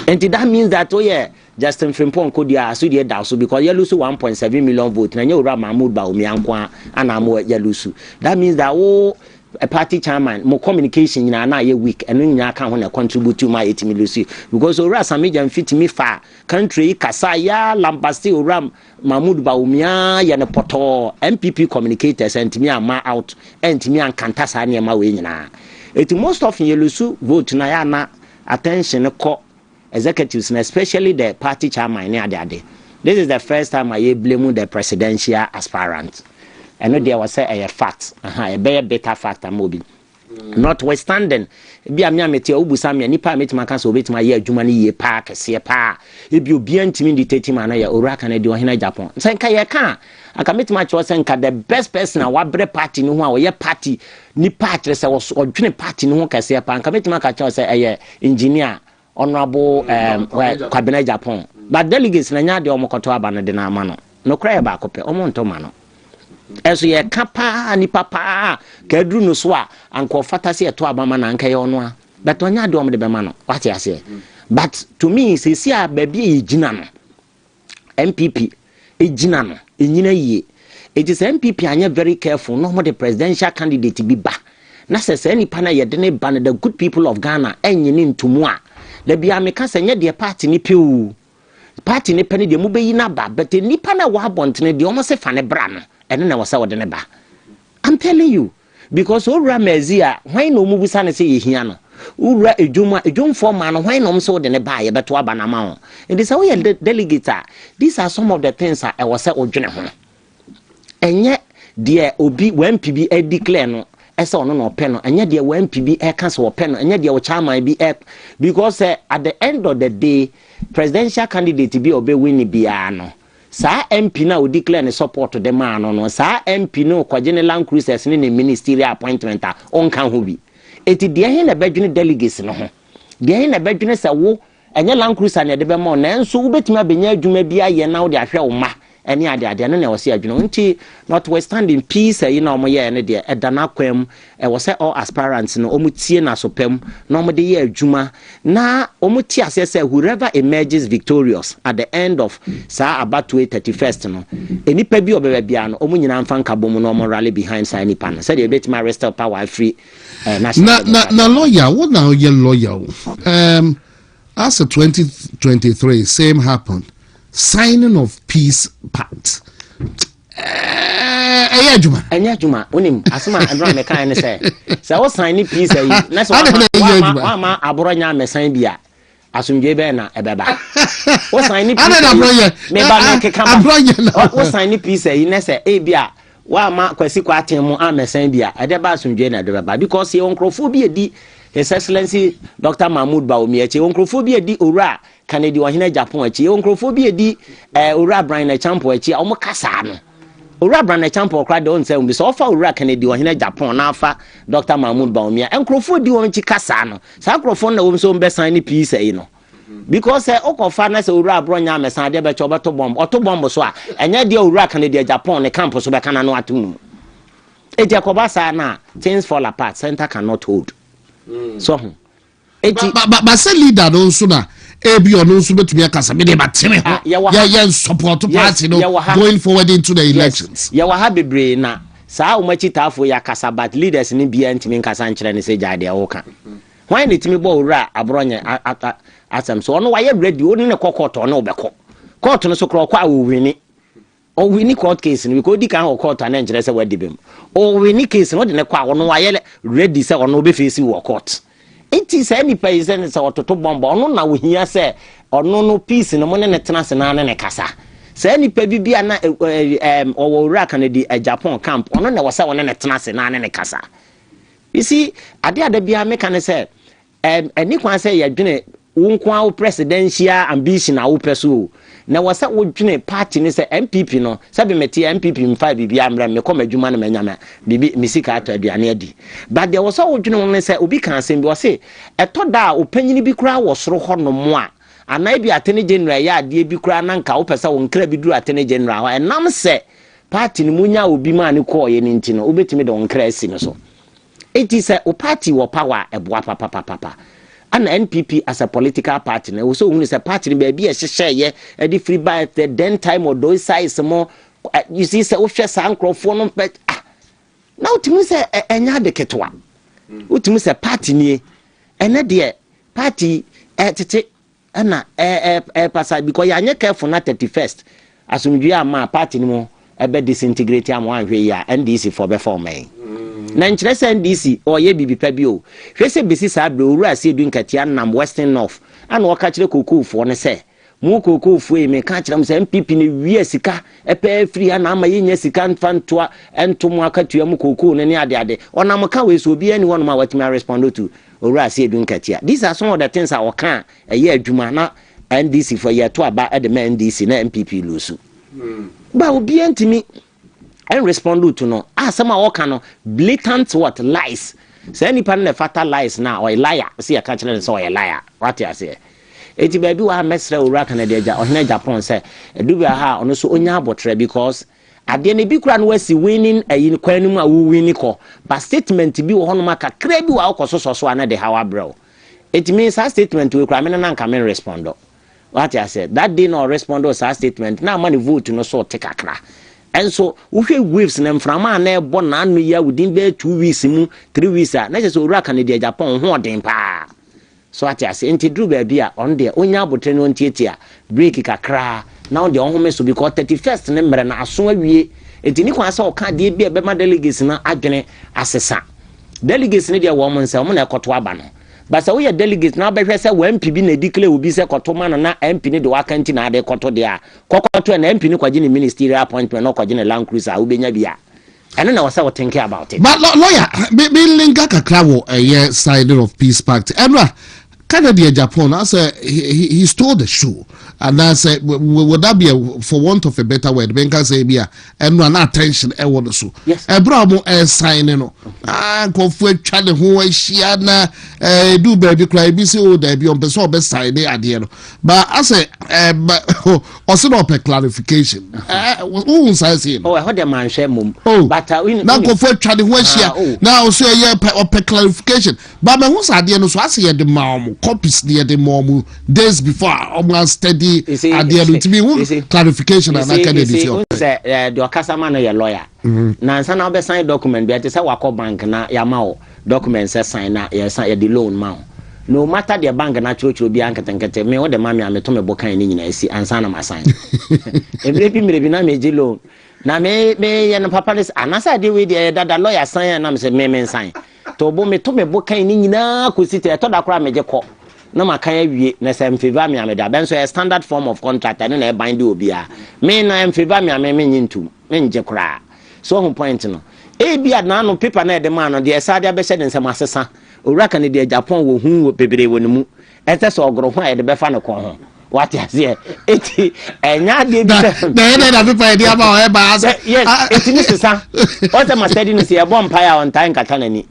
And that means that Justin Frimpong could ya so because you lose 1.7 million votes and you Mahmoud Bawumia and Amo Yalusu. That means that a party chairman more communication in an week and then you can't contribute to my 80 million because Ora Samijan fit me far country Kasaya Lambasti Oram Mahmoud Bawumia Yana Poto MPP communicators and me ma out and me and Nkansah near my way na. It most often you lose vote na na attention ko executives and especially the party chairman near the day. This is the first time I blame the presidential aspirant. I know there was a fact, a better fact and mobile. Notwithstanding, be a mere meteor Ubusami and Nipa met my council with my year Jumani ye park, see a pa. If you be intimidating man, Owura Kennedy or Hina Japan. Sanka can. I can meet my choice and the best person a wabre party no one or your party ni party was or junior party no one can see a pan. Commit my choice a engineer. Honorable Cabinet Japan. But delegates na nya de omokoto abana de na amano. No cry ba kope omonto mano. Eso ye kapa ni papa ka dru no so a anko fata se to abama na anka ye ono a. But onya de omde be mano. What you say? But to me se si a ba bi ejina no. MPP ejina no. Enyina yie. It is MPP anya very careful no more the presidential candidate bi ba. Na se any pana ye de ne ban the good people of Ghana enyini ntumu a. The be America say the party ni pew. Party ni penny the mube na ba, but the nipa na wa bontene the almost a fane bran, and then I was our deneba. I'm telling you, because Owura Mezia, why no mubusan say hiano? Ura a jum for man, why no so than a buyer, but to abanamao. It is how we delegate. These are some of the things I was said or general. And yet, dear Obi, when PB declare no. Esa ono no pen and yet the MPB air cancel pen and yet the chairman be because at the end of the day presidential candidate be obey winnie biano sa MP na o declare support to the man no sa MP no kwagene land cruisers ni ministerial appointment on kan ho bi eti de hin na badwene delegates no ho de hin na badwene sa wo enye land cruiser na de be ma na enso wo betima benya adwuma bi aye na wo de ahwe wo ma any ade no na wo se adwene nti notwithstanding peace na omo ye ne de edana kwam wo se all aspirants no omo tie na so pam na omo de ye adwuma na omo tie ase whoever emerges victorious at the end of sa about 31st no enipa bi obeba bia no omo nyina mfa nka bom no omo rally behind sa enipa no say de betima restore power free na lawyer what now your lawyer as a 2023 same happened signing of peace pact ɛyɛ adwuma ɛnyɛ adwuma wonim asema ɛdra me kan ne sɛ wo sign ni piece yi na sɛ wa aboronya mesan bia asomdwe bɛ na ɛbɛba wo sign ni piece me ba me keka ba wo sign ni piece yi na sɛ bia wa ma kwasi kwa atemu amesan bia ɛde ba asomdwe na ɛbɛba because ye onkrofo bi edi His Excellency Dr. Mahmoud Baomi eche onkrofobia di ora Canada ohene Japan eche onkrofobia di ora Brian na champo eche omo kasa no ora Brian na champo okra de on say umbi so ofa ora Canada ohene Japan na afa Dr. Mahmoud Baomi enkrofo di won chi kasa no sa enkrofo na won so mbesan ni peace yi no because okofa na say ora bronya mesan de be cho beto bomb oto bomb so a enya de ora Canada Japan ne camp so be kana no atum eje kobasa na things fall apart center cannot hold. So but say leader no so na ebi ono so betumi akasa me dey batene ha ya support party no going forward into the elections ya wa ha bebre na saa umachi tafo ya kasa but leaders ni bia ntimi nkasa nkyere ne se jade awoka why ne timi bo owura abronye atam so ono wa ye ready oni ne kokoto no obekọ court no so kro kwa wini o wini court case ni because di kan o court na nkyere se wadi bem o wini case no de ne kwa ono wa ye ready se ono be face wo court enti se ni payisen se ototo bomba ono na wo hia se ono no peace no mo ne tena se na ne kasa se ni pa bibia na o wo ra kan di Japan camp ono na wo se wo ne tena se na ne kasa you see ade bia me kan se eni kwan se ye dwene wo nkwa wo presidential ambition a wo peso na wasa wodwene party ni se MPP no sabe meti MPP mfa bibia amra me koma adwuma na manyama bibi misika ataduane adi but there was wodwene won se obi kan asem bi wose etoda opanyini bi kura wo soro ho no mo a anai bi atene general ya ade bi kura na nka wo pesa won kra bi duru atene general ho enam se party ni munya obi ma ne ko ye ni ntino obetimi de won kra asi no so eti se o party wo power eboa papa and NPP as a political party na so who is a party be be ehye e free by at the then time or those size more you see say ohwe san crofo no pet now timi say enya de ketwa utimi say party ni ene de party tete na pasa because ya nye careful na 31st asumdwe ama party ni mo ebe disintegrate am wan hwe ya NDC for be for me na nkyerɛ sɛ NDC ɔyɛ bibi pa bi o hwɛ sɛ besi saa bere owura se edu nkatia nam Western North ana wɔka kyerɛ kokoofo ne sɛ mu kokoofo yi me ka kyerɛ m sɛ MPP ne wie sika ɛpɛ free ana ama yenya sika nfantoa entom akatua mu kokoo ne ade ɔnam ka we so obi ani wɔn ma watimi respond to owura se edu nkatia these are some of the things a wɔka ɛyɛ adwuma na NDC for year to aba ɛde ma NDC na MPP lusu ba obi antimi and respond to no some are all blatant what lies say any pan fatal lies now or a liar see a catch so a liar what you say eti baby wa mesra owura Canada ohene Japan say do be ha ono so onya abotre because ade na bi kura no wasi winning ayin kwanu mu a wo win ko but statement bi wo hono maka kra bi wa akoso so ana de hawa bro it means that statement we kura me na nka me respond what you say that day no respond to that statement na man vote no so take akra. And so we waves na mframa na ebo na anu ya within be 2 weeks mu 3 weeks na just owura Canada Japan ho den pa so ati ase enti dru ba bia on there onya abotre no ntietia break kakra now the home so because 31st ne mre na aso awie enti ni kwa sa o ka de bia be ma delegates na adwene asesa delegates ne dia wo mo nsa mo na ekoto aba no but so we delegate na be hwe se wa MP bi na declare obi se koto ma na MP ne de wakanti na de koto de a kokoto na MP ne kwaje ne ministerial appointment no kwaje ne land cruiser a ubenya bia eno na wasa what think about it but lawyer be linka kakra wo side of peace pact enra Canada Japan as he stole the show and that's would that be for want of a better word benka say bia enra na attention e wo so e bra mo sign no kofu atwa ne ho ahia na do baby cry bi say o da bi on person be sign ade no but as also no clarification who say no ho de man hwe mum but na kofu atwa ne ho ahia na also ye clarification but me hu sa ade no so as ye de ma copies near the mom days before almost steady at the end to me clarification and academy say the customer no your lawyer na nsa na be sign document be say wako bank na ya ma document say sign na ya sign the loan ma no matter the bank na churo bi anketenkete me wo de ma me ameto me bokan ni nyina esi ansa na ma sign every bi na me ji loan na me ye no papa this anasa de we de dada lawyer sign na me say me sign to bo me to me bo kan ni nyina ko sita to da kora me je ko na maka awie na say mfeva me ameda ben so a standard form of contract and na e bind obi a me na mfeva me ameme nyintum me nje kora so ho point no e bia na no paper na e de man no de sade abehye de nsem asesa owura kan de Japan wo hu bebre wo nemu ete so ogro ho e de befa ne kon ho what you say eti enya de bi na paper de aba e ba asa yes eti ni sesa o se ma study ni se e bom pa ya on time kata na ni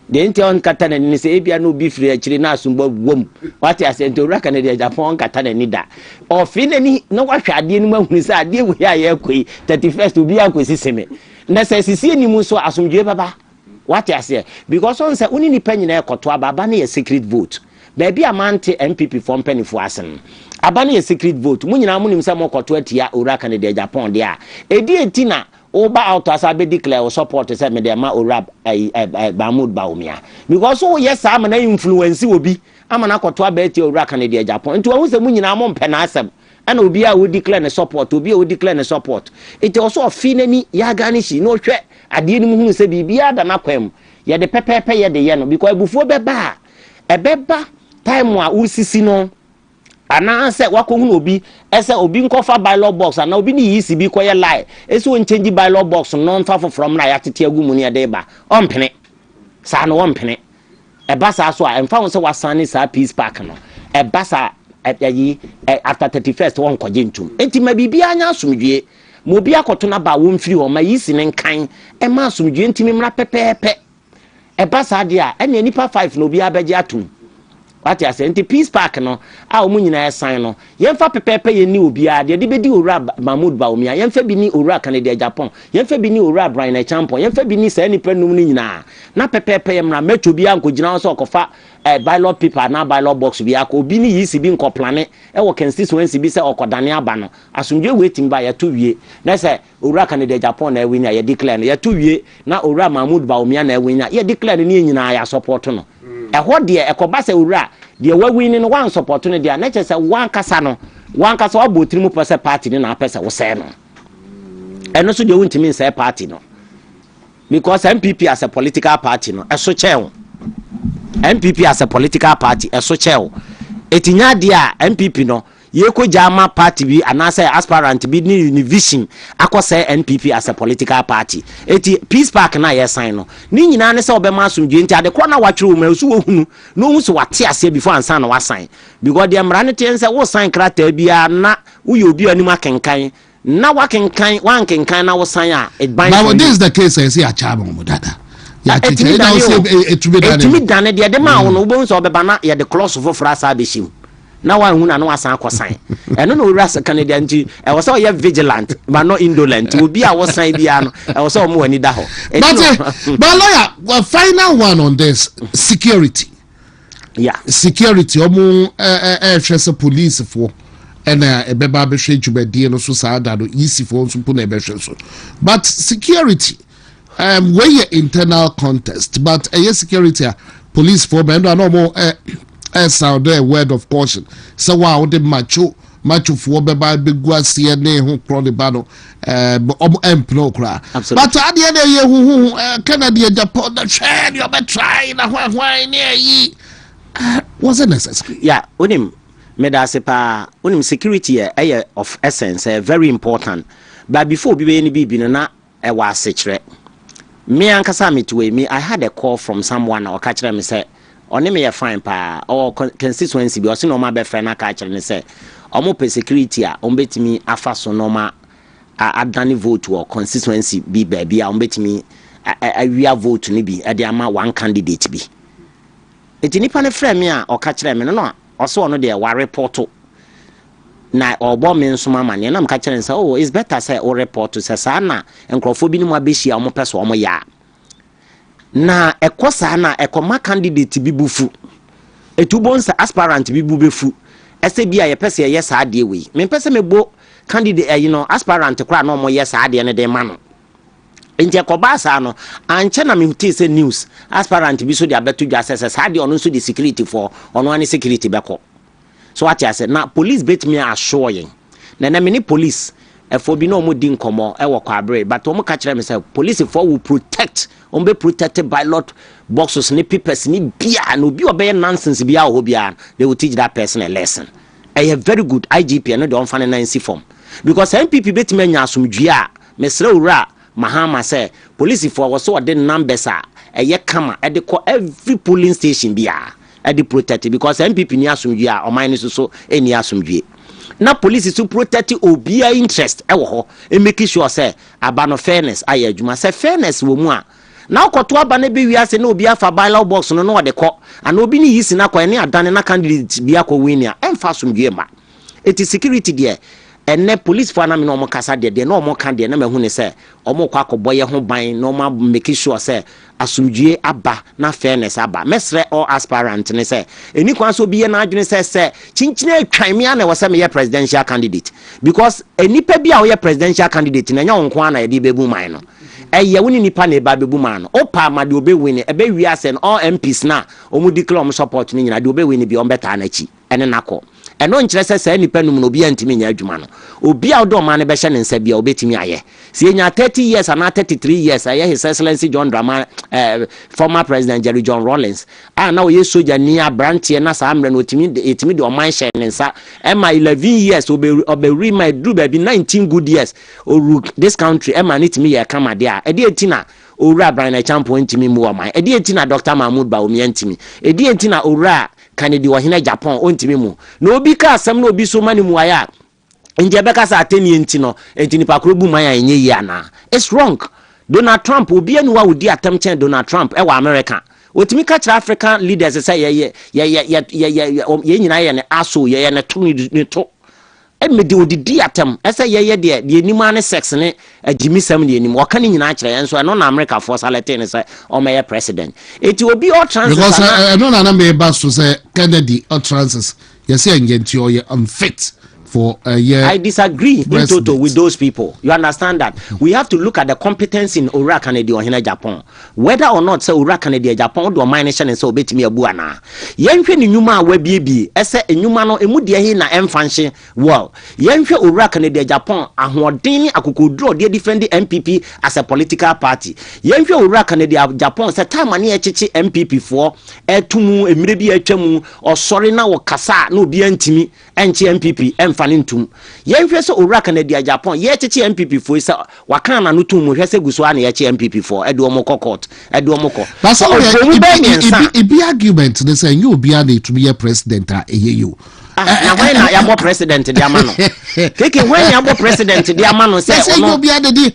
de nti on kata na ni se e bia no bi firi akiri na asumbo wom what you say owura kan de Japan kata na ni da o fi na ni no kwa hwa ade ni ma hunu se ade wo ya ye koi 31st obi akosi seme na se sisi ni mu so asumdwe baba what you say because on say uni ni panyina e koto aba na ye secret vote baby amante MPP from penny for asen aba na ye secret vote mu nyina mu nim say mo koto atia owura kan de Japan de a edi etina oba out as I be declare support say me de ma owura Mahmoud Bawumia because so yes am na influence obi ama na koto aba atia owura kan de Japan nti wo say mu nyina mo mpe na asem ana obi a wo declare ne support obi a wo declare ne support it also finani ya ganishi no hwe ade ni mu hunu se bibia da na kwam ye de pepepe ye de ye no because ebufuo beba ebeba time a usisi no ana se wakohunu obi ese obi nkofa bylaw box ana obi ni yisi bi koye lie ese won change bylaw box no nfa from na yatete agu ne de ba ompene sa no ompene eba sa so a emfa won se wasane sa peace park no eba sa ayi after 31st won koje ntum enti ma bibia anya asomdwe mo bi akoto na ba won firi o ma yisi ne nkan e ma asomdwe ntimi mra pepepe eba sa de a ene nipa 5 no bi abeje atum what you say nti peace park no a omu nyina esan no yemfa pepepe ye ni obi a de bedi owura Mahmoud Bawumia yemfa bi ni owura Canada Japan yemfa bi ni owura Brian Champion yemfa bi ni sa nipa num ni nyina na pepepe ye mra meto bi anko gina so okofa bylaw paper na bylaw box bi akọ obi ni yisi bi nko plane e wo constituency bi se okodane aba no asomdwe wetim ba ya to wie na se owura Canada Japan na ewinya ye declare ya to wie na owura Mahmoud Bawumia na ewinya ye declare ni nyina ya support no eho de ekoba se owura de wawini no wan support no de na chese wan kasa no wan kasa obotiri mu pese party ni na pese wo se no eno so de wontimi say party no because MPP as a political party no eso chew MPP as a political party eso chew etinya de a MPP no yeko jama party bi anase aspirant bi ni univision akose NPP as a political party eti peace park na ye sign no ni nyina ne se obema asomdwe nti ade kro na watwere o ma so wohunu no hu so wate ase before ansa na wasign because the mrane ten se wo sign krata bia na uye obi anim akenkan na wakenkan wankenkan na wo sign a it bind now this is the case I see a chaba mo dada ya chiche na wo se etumi dane de ma wo no bo so obeba na ye de close for frasa abeshim na wa hu na no asan akosan eno no ras Canadian nti e wo so ye vigilant but not indolent obi a wo san bia no e wo so mo ani da ho but lawyer well, final one on this security security omo hwese police for ena ebeba be hwe djubadie no so saada no yisi for so po na ebe hwe so but security where internal contest but security police for bendo no more sound a word of caution so wow the macho for beba beguasie ne ho kro de ba no emplo kra but ade na ye hu Canada Japan the train you be trying na hwan ne yi was it necessary onim medasepa onim security of essence very important but before be any bibi na e wa sechere me ankasa metwe me I had a call from someone or catch them say oni me ye fine pa or constituency bi o se no ma be friend na ka kire ne se omo pe security a on betimi afa so no ma adani vote or constituency bi ba bi a on betimi awia vote ni bi e de ama one candidate bi eti nipa ne friend me a o ka kire me no o so no de wa report na obo me nso mama ne na m ka kire ne se oh it's better say o report to say sa na enkrofo bi ni mo abehia omo pese omo ya na ekosa na ekoma candidate bi bufu etubonsa aspirant bi bubefu ese bia ye pese ye sa ade we me pese mebo candidate aspirant kra na omo ye sa ade ne de ma no nje ekoba sa no anche na me huti se news aspirant bi so de abeto dwa se sa ade ono so de security for ono ani security beko so what I said na police bet me assure yen na me ni police for be no more din komo e wo kwabre but omo ka kire me say police for will protect be protected by lot boxes ni papers ni bia no bi obey nonsense bia ho bia they will teach that person a lesson. I have very good IGP and don't find a 9C form because MPP bet me nya asumdue a mesre owura Mahama say police for was so the numbers are ye kama e de call every polling station bia e de protect because MPP ni asumdue a o man so eni asumdue na police to protect obia interest e wo ho e make sure say abano fairness aye adwuma say fairness wo mu a na okoto aba na be wiase na obi afa ballot box no no de ko ana obi ni yisi na kwa ne adane na candidate bia ko win a emfa somdue ma eti security there ene police for na me no mo kasa de na mo kan de na mahu ne say omo kwa akoboye ho ban na omo make sure say asumdue aba na fairness aba mesre all aspirant ne say eni kwan so biye na adwene say chinchine atwan me na wose me presidential candidate because enipa bia wo presidential candidate na nya wonko ana de bebu man no eye woni nipa na eba bebu man no opa ma de obe win ebe wi asen all MPs na omu declare om support ni nyina de obe win bi on beta na chi ene nako eno nkyerese say nipa num no obi antimi nya adwuma no obi a do man be hye ne nsa bia obetimi aye se nya 30 years and 33 years aye his excellency John Drama former president Jerry John Rawlings na we soja ni abrantie na sa amre no etimi de o man hye ne nsa ema 11 years obe my do baby 19 good years oru this country ema nitimi ye kama de a ede etina owura Brian Champion ntimi mu o man ede etina Dr. Mahmoud Baomi ntimi ede etina owura Kennedy wahina Japan ontimi mu na obi ka asem na obi so mani mu aya nje beka sa ateni ntino entini pakro bu man enye yi ana it's wrong. Donald Trump obi anu wa odi atam chen Donald Trump e wa America otimi ka kira African leaders say ye nyina ye ne aso ye ne to ni to emedi odidi atam ese ye de enima ne sex ne agimisam ne enim waka ne nyina kire enso e no na America for salete ne say o me president eti obi all transit because no na me ba so say Kennedy all transit yes say ngenti o ye unfit for a year. I disagree in total with those people. You understand that? We have to look at the competence in Ura Canada or Hina Japan. Whether or not say Ura Canada Japan do my nation and so bet me a buana. Yenfe ni nyuma we bibi. Ese nyuma no emudia hi na emfanshi well. Yenfe Ura Canada Japan ahoɔden akukudro dey defend the MPP as a political party. Yenfe Ura Canada Japan say time ani echichi MPP for etumu emire bi atwamu osori na wo kasa na obi antimi enchi MPP fanintum yenhwe so owura Canada Japan ye cheche MPP fo isa waka na no tum hwe se guso ana ye che MPP fo edo mo court edo mo ko but so ibi argument they say you obi ana to be president a eyeyo na when na ya president di amano keke when ya president di amano say you obi ana di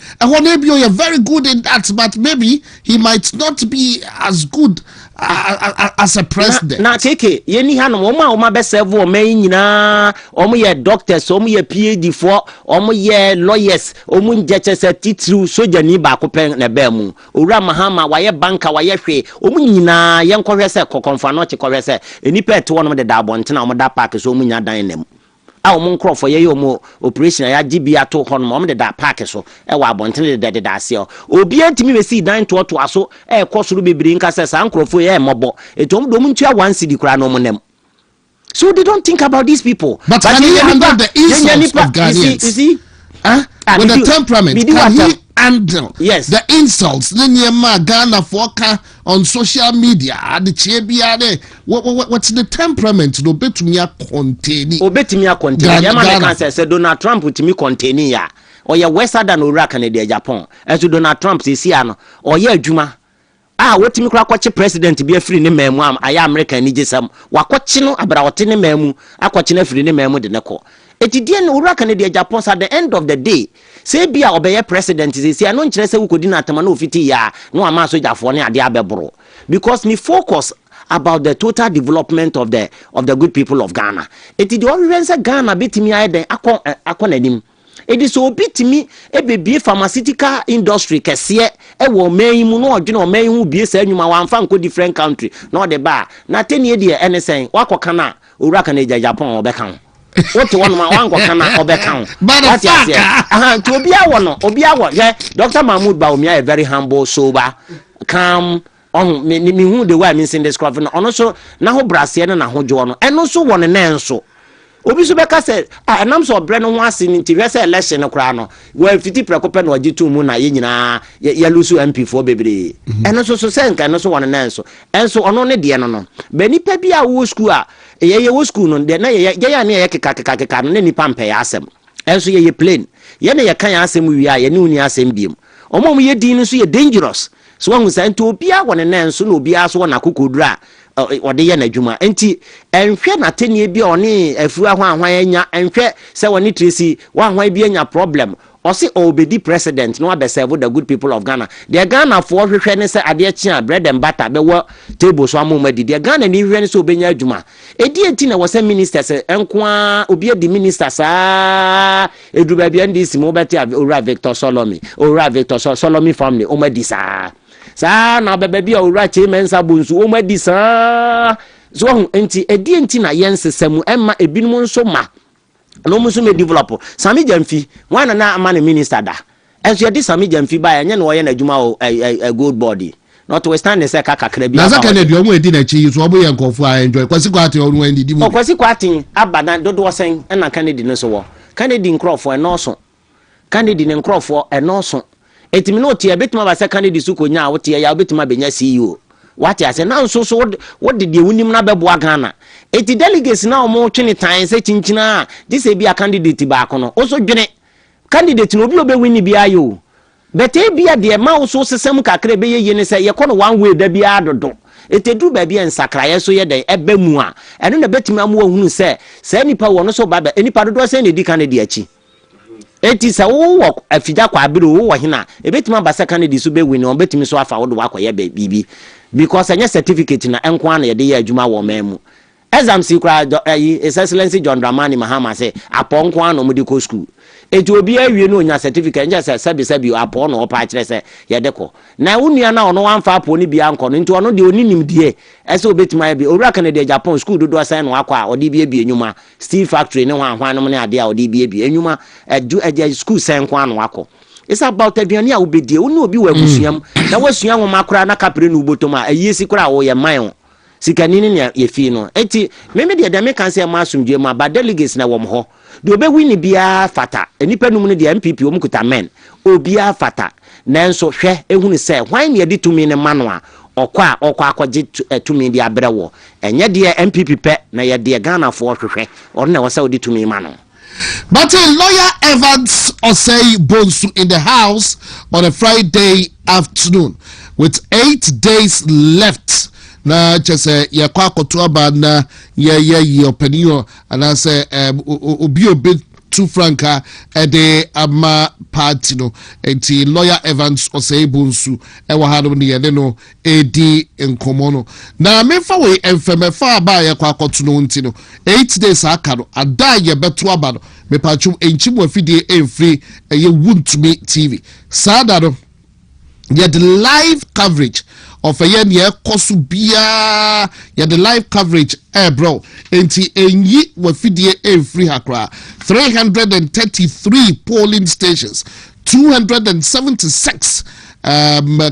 you're very good in that but maybe he might not be as good as a president. Na keke yeni hanu oma be serve o man nyina omo ye doctors omo ye PhD for omo ye lawyers omo njeche se titru soja ni ba ko pen na ba mu owura Mahama wa ye banka wa ye hwe omo nyina ye nkohwe se kokonfa no che kohwe se enipa eto no de da bontena omo da park so omo nya dan nam a omo nkrofo ye omo operation ya GB ato ho no omo de da park so e wa bontena de da ase obi antimi be si dan to aso e kosoro bebiri nka se sa nkrofo ye mobo etom do mu ntua 1 cedi kura no omo nam. So they don't think about these people. But can he handle the insults of Ghanaians? You see? With the temperament, can he handle the insults? Ghana foka on social media. What's the temperament? Obetumia containing. Obetumia containing. Yamane say Donald Trump with me containing ya. Or ya West than Ura Canada Japan. As to Donald Trump say siano. Or ya Juma. Wetimi kura kwache president bi afiri ne memu am aya America ni jesam wakwache no abrawote ne memu akwache na afiri ne memu de neko etidie no Ura Canada Japan at the end of the day say bia obeye president say no nkire se wukodi na atama na ofiti ya no ama so jafo ne ade abebro because me focus about the total development of the good people of Ghana etidie orense Ghana betimi ayeden akonanim. It is so bit me a baby pharmaceutical industry kese e wo man mu no odwene o man hu bie sa anwuma wan fa nko different country no de ba na 10 year de anything wakoka na Ura Canada Japan obeka what one man wan go kana obeka but to obi awo yeah Dr. Mahmoud Baomi a very humble sober calm on me who the way I mean describe no ono so na ho brase na ho jo no eno so won na enso obi so beka say enam so obre no ho ase ni nti say election no kra no we fiti prekope na ogitu mu na ye nyina ya lusu MP4 bebre eno so say nka no so won na enso ono ne de no be nipa bi a wo school a ye wo school no de na ye na ye keka no ne nipa mpa ya asem enso ye plane ye na ye kan ya asem wi a ye ne uni asem biem omom ye din no so ye dangerous so won say nti obi a won na enso na obi a so na kokodura ode ye na adwuma enti enhwe na tenie bi oni afuru ahwan anya enhwe se woni tresi wanhwan bi anya problem osi obedi president no abeserve the good people of Ghana the Ghana for hwehwe ne se ade chia bread and butter be wo table so amoma di the Ghana ni hwehwe ne se obenya adwuma edi enti na wo se ministers enkoa obi edi ministers edu ba bia ndisi mo beti owura Victor Solomi family o ma di sa na bebe bia owura Kyeremanteng bonsu o ma di sa so enti edi enti na yensesemu emma ebinum nso ma no musu me develop Sami Jamfi wana na amane minister da enso ye di Sami Jamfi ba enye no ye na adwuma o a good body not we stand say kakra bi na za Kennedy o mu edi na chi so obo ye nkofo a enjoy kwasi kwati o no ndi mu kwasi kwati abana dodo sen na Kennedy no so wo Kennedy nkrofo enoso Kennedy ne nkrofo enoso etimi no tie betima ba se Kennedy su konya a wote ya betima benya CEO what ya say now so what did the unim na bebo Ghana eti delegates na omo twene tan se chinchina this e be a candidate ba kono also dwene candidate no obi obewini bia yo but e bia de ma so sesem kakra be ye ne se ye kono one way da bia dodo etedu ba bia nsakra so ye den eba mu a eno na betimi amu ahunu se nipa wo no so baba nipa dodo se ne di candidate achi eti sa wo afija kwa abiro wo hina ebetima ba second so be win on betimi so afa wo do akoye bibi because anya certificate na enko an ye de ya adwuma wo mamu exam si kra His Excellency John Dramani Mahama say aponko an no medical school eti obi awie no nya certificate nya say sabi apon no opa kire say ye deko na wonua na ono wan fa apo ni bia nko no nti ono de oninim die ese obetima bi owura Canada Japan school dodo asan no akwa odi bi enyuma steel factory ne hwan no ne ade a odi bi enyuma edu school sen kwa no akọ it's about aduane a obedie woni obi wa busuam na wasuam wo makora na kapre no ubotom a ayesi kora wo ye man sikanini ne ye fi no eti meme de me kan se ma asumdwe ma ba delegates na wo ho de obewini bia fata enipa num ne de MPP wo mkuta men obia fata nanso hwe ehunu se hwan ne de tumi ne mano a okwa akwaje tumi de abrewo enye de MPP pe na ye de Ghana for hwehwe or na wo se odi tumi mano. But lawyer Evans Osei Bonsu in the house on a Friday afternoon with 8 days left. Na chese ya kwa kotuaba na ye opinion and I say obi too franka de ama party no enti lawyer Evans Osei Bonsu ewa hanu ni ye no edi nkomo no na mefa we emfemefa ba ye kwa kotuno nti no 8 days aka no ada ye beto aba no me pachum enchimu afidie enfree ye WONTUMI TV sada no ye the live coverage of a year kosubia ya the live coverage bro enti enyi wafidie free hakra 333 polling stations 276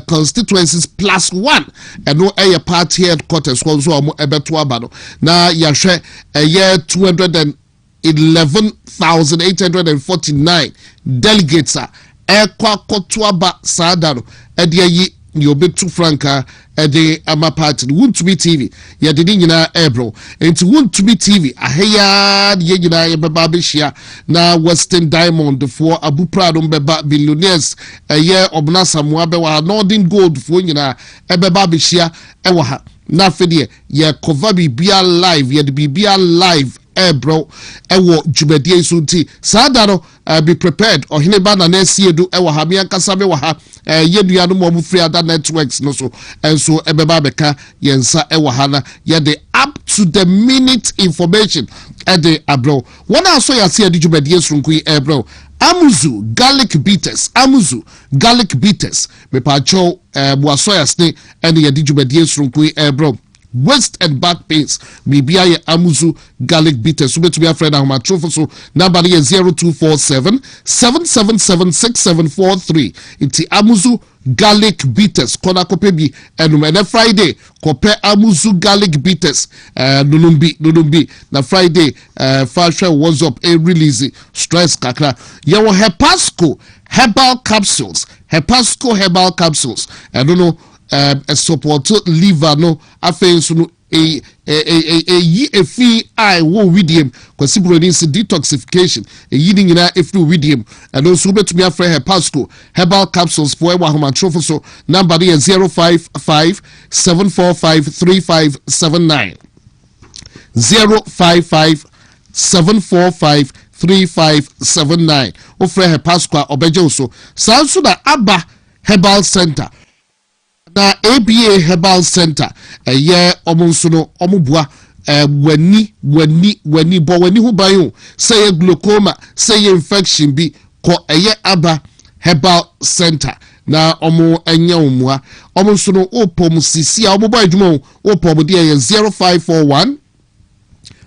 constituencies plus one and no a party headquarters so ebeto abano na yahwe year 211,849 delegates ekwa kotuaba sadaro ediyi ni obetu franka ede ama party WONTUMI TV ya de nyina ebro enti WONTUMI TV aheya de nyina ye beba behia na Western Diamond for Abu Prado beba billionaires ye obna samoa be wa Northern Gold for nyina ebeba behia ewa ha na fedie ye cover bibia live ye de bibia live bro ewo jubedie sunti sadaro be prepared ohine ba na esiedu ewo ha me ankasa me wa ha yedua no mo free other networks no so enso ebeba beka yensa ewo ha na ye de up to the minute information ede abro wona aso ya se edi jubedie sunku bro Amuzu garlic bitters me pa cho boasoya sne ene ye di jubedie sunku bro waist and back pains maybe I Amuzu garlic bitters so to be a friend of my trophy so number is 0247 777 6743 it's Amuzu garlic bitters kona kope bi enum Friday kope amuzu garlic bitters nunumbi na Friday fashion was up a release stress kakra yewo Hepasco herbal capsules I don't know a support liver no afenso no a fee I wo widium considering detoxification a yiding in a widium and also bet me afraid Hepasco herbal capsules for a woman trophy so number 055 745 3579 055 745 3579 ofre Hepasco obejo so sanso da aba herbal center na ABA Herbal Center ye omonso no omubua wani ho bayo say glaucoma say infection bi ko eye aba Herbal Center na omo enya omua omonso no opom sisi a omobo adwuma opom de 0541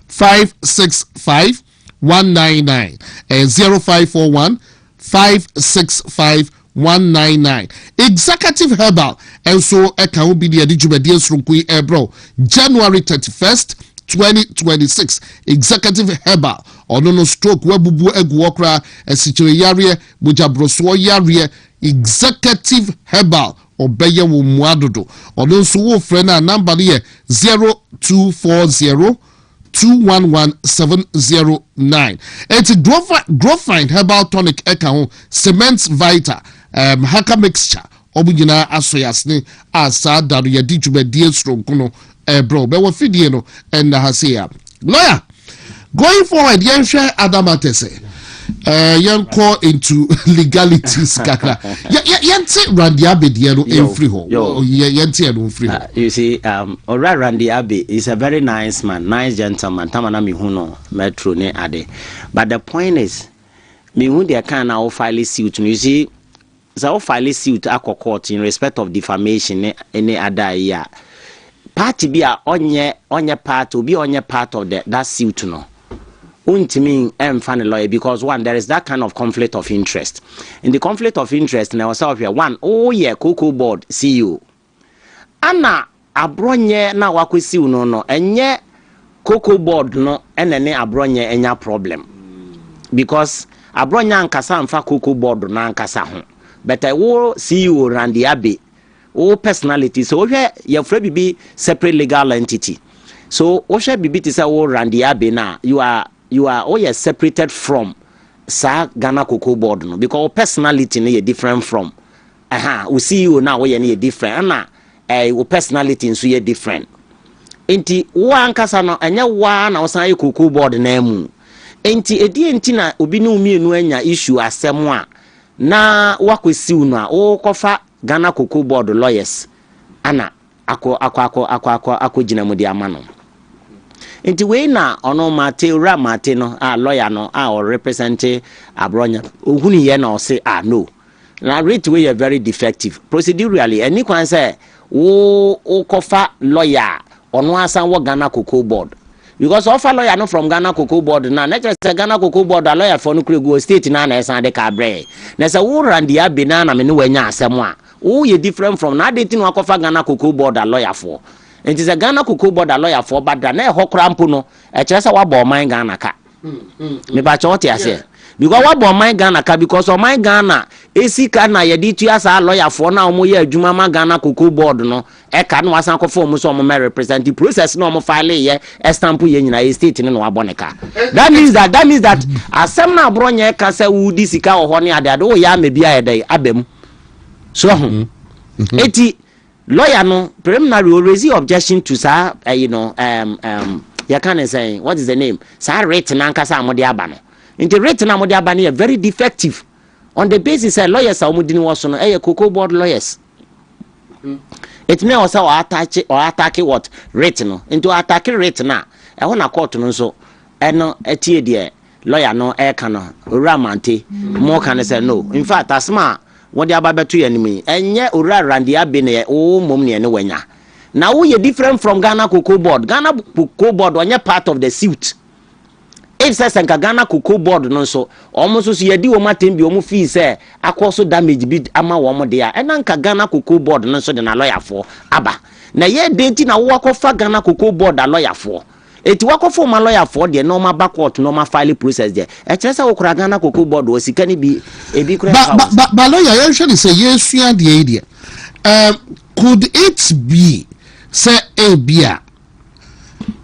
565 199 0541 565 199 executive herbal and so eka be the adijubedi srunkui ebro January 31st 2026 executive herbal ono stroke webubu egu okra esichire yare bujabroso yare executive herbal obeye wo muadodo ono so wo frena number here 0240 211709 it's Growfine herbal tonic eka cement vita haka mixture obugina asoyasne asa daru ya dijubedie stronkono bro be wo fidie no en na hasia lawyer going forward yen share adamatese yen into legalities kaka yen te Randy Abe die no free ho yen te no free ho you see Ora Randy Abe is a very nice man, nice gentleman, tamana mi hu no metro ne ade, but the point is me hu dey kan na o file suit. You see so file suit akọ court in respect of defamation any other year party be a onye part obi onye part of that suit no untimi fan lawyer because one there is that kind of conflict of interest. In the conflict of interest now self here one Cocoa board CEO ana abronye na wakwesi no enye Cocoa board no enene abronye enya problem because abronya Nkansah mfa Cocoa board na Nkansah ho but I will CEO Randy Abe o personality so your friend be separate legal entity so o share bibi to say o Randy Abe na you are separated from Ghana Cocoa board no because personality no different from we CEO now we are different na o personality so you different enti wo Nkansah no enya wa na osan Cocoa board na mu enti enti na obi no mienu anya issue asem a na wakwesi unu a o kofa Ghana Cocoa board lawyers ana ako gina mu di amano enti we na ono mate no lawyer no or represent abronya ohuni ye na o say no na rate we are very defective procedurally any kwan say wo kofa lawyer ono asan wo Ghana Cocoa board because offer lawyer no from Ghana Cocoa board na just Ghana Cocoa board a lawyer for no go state na esan de ka bre na say wo Randy Abe na me no wanya asem a wo ye different from na de tin wakofa Ghana Cocoa board a lawyer for it is a Ghana Cocoa board a lawyer for but na e hokra mpo no e kire say wa bo man Ghana ka me ba cho te ase because wa bo man Ghana ka because o man Ghana esika na ye di tu asa lawyer for na omo ye adwuma ma Ghana Cocoa board no e ka no wasan kofo omo so omo me represent the process no omo file ye stamp ye nyina ye state no wa boneka that means that asem na abronye ka say wudi sika ho ne ade o ya me bia ye dai abem so eti lawyer no preliminary will raise objection to sir you can say what is the name sir rate na Nkansah amode aba no into rate na amode aba no very defective on the basis that lawyers are mudini was on Cocoa board lawyers it may also attack what rate no into attack rate na e wona court no so eno etie de lawyer no e ka no Kyeremanteng more can say no in fact asma what the ababetu enemy enye ora Randy Abe ne o mom ne wanya now we are different from Ghana Cocoa board. Ghana Cocoa board onye part of the suit If says Ghana Cocoa Board no so almost so ye di wo matem bi omo fee say akoso damage bi ama wo mo de a enanka Ghana Cocoa Board no so de na lawyer for aba na ye denti na wo akofa Ghana Cocoa Board a lawyer for eti wakofo ma lawyer for de normal back court normal file process de e kire say wo kura Ghana Cocoa Board wo sika ni bi e bi kura ba lawyer you should say yes you the idea could it be say bia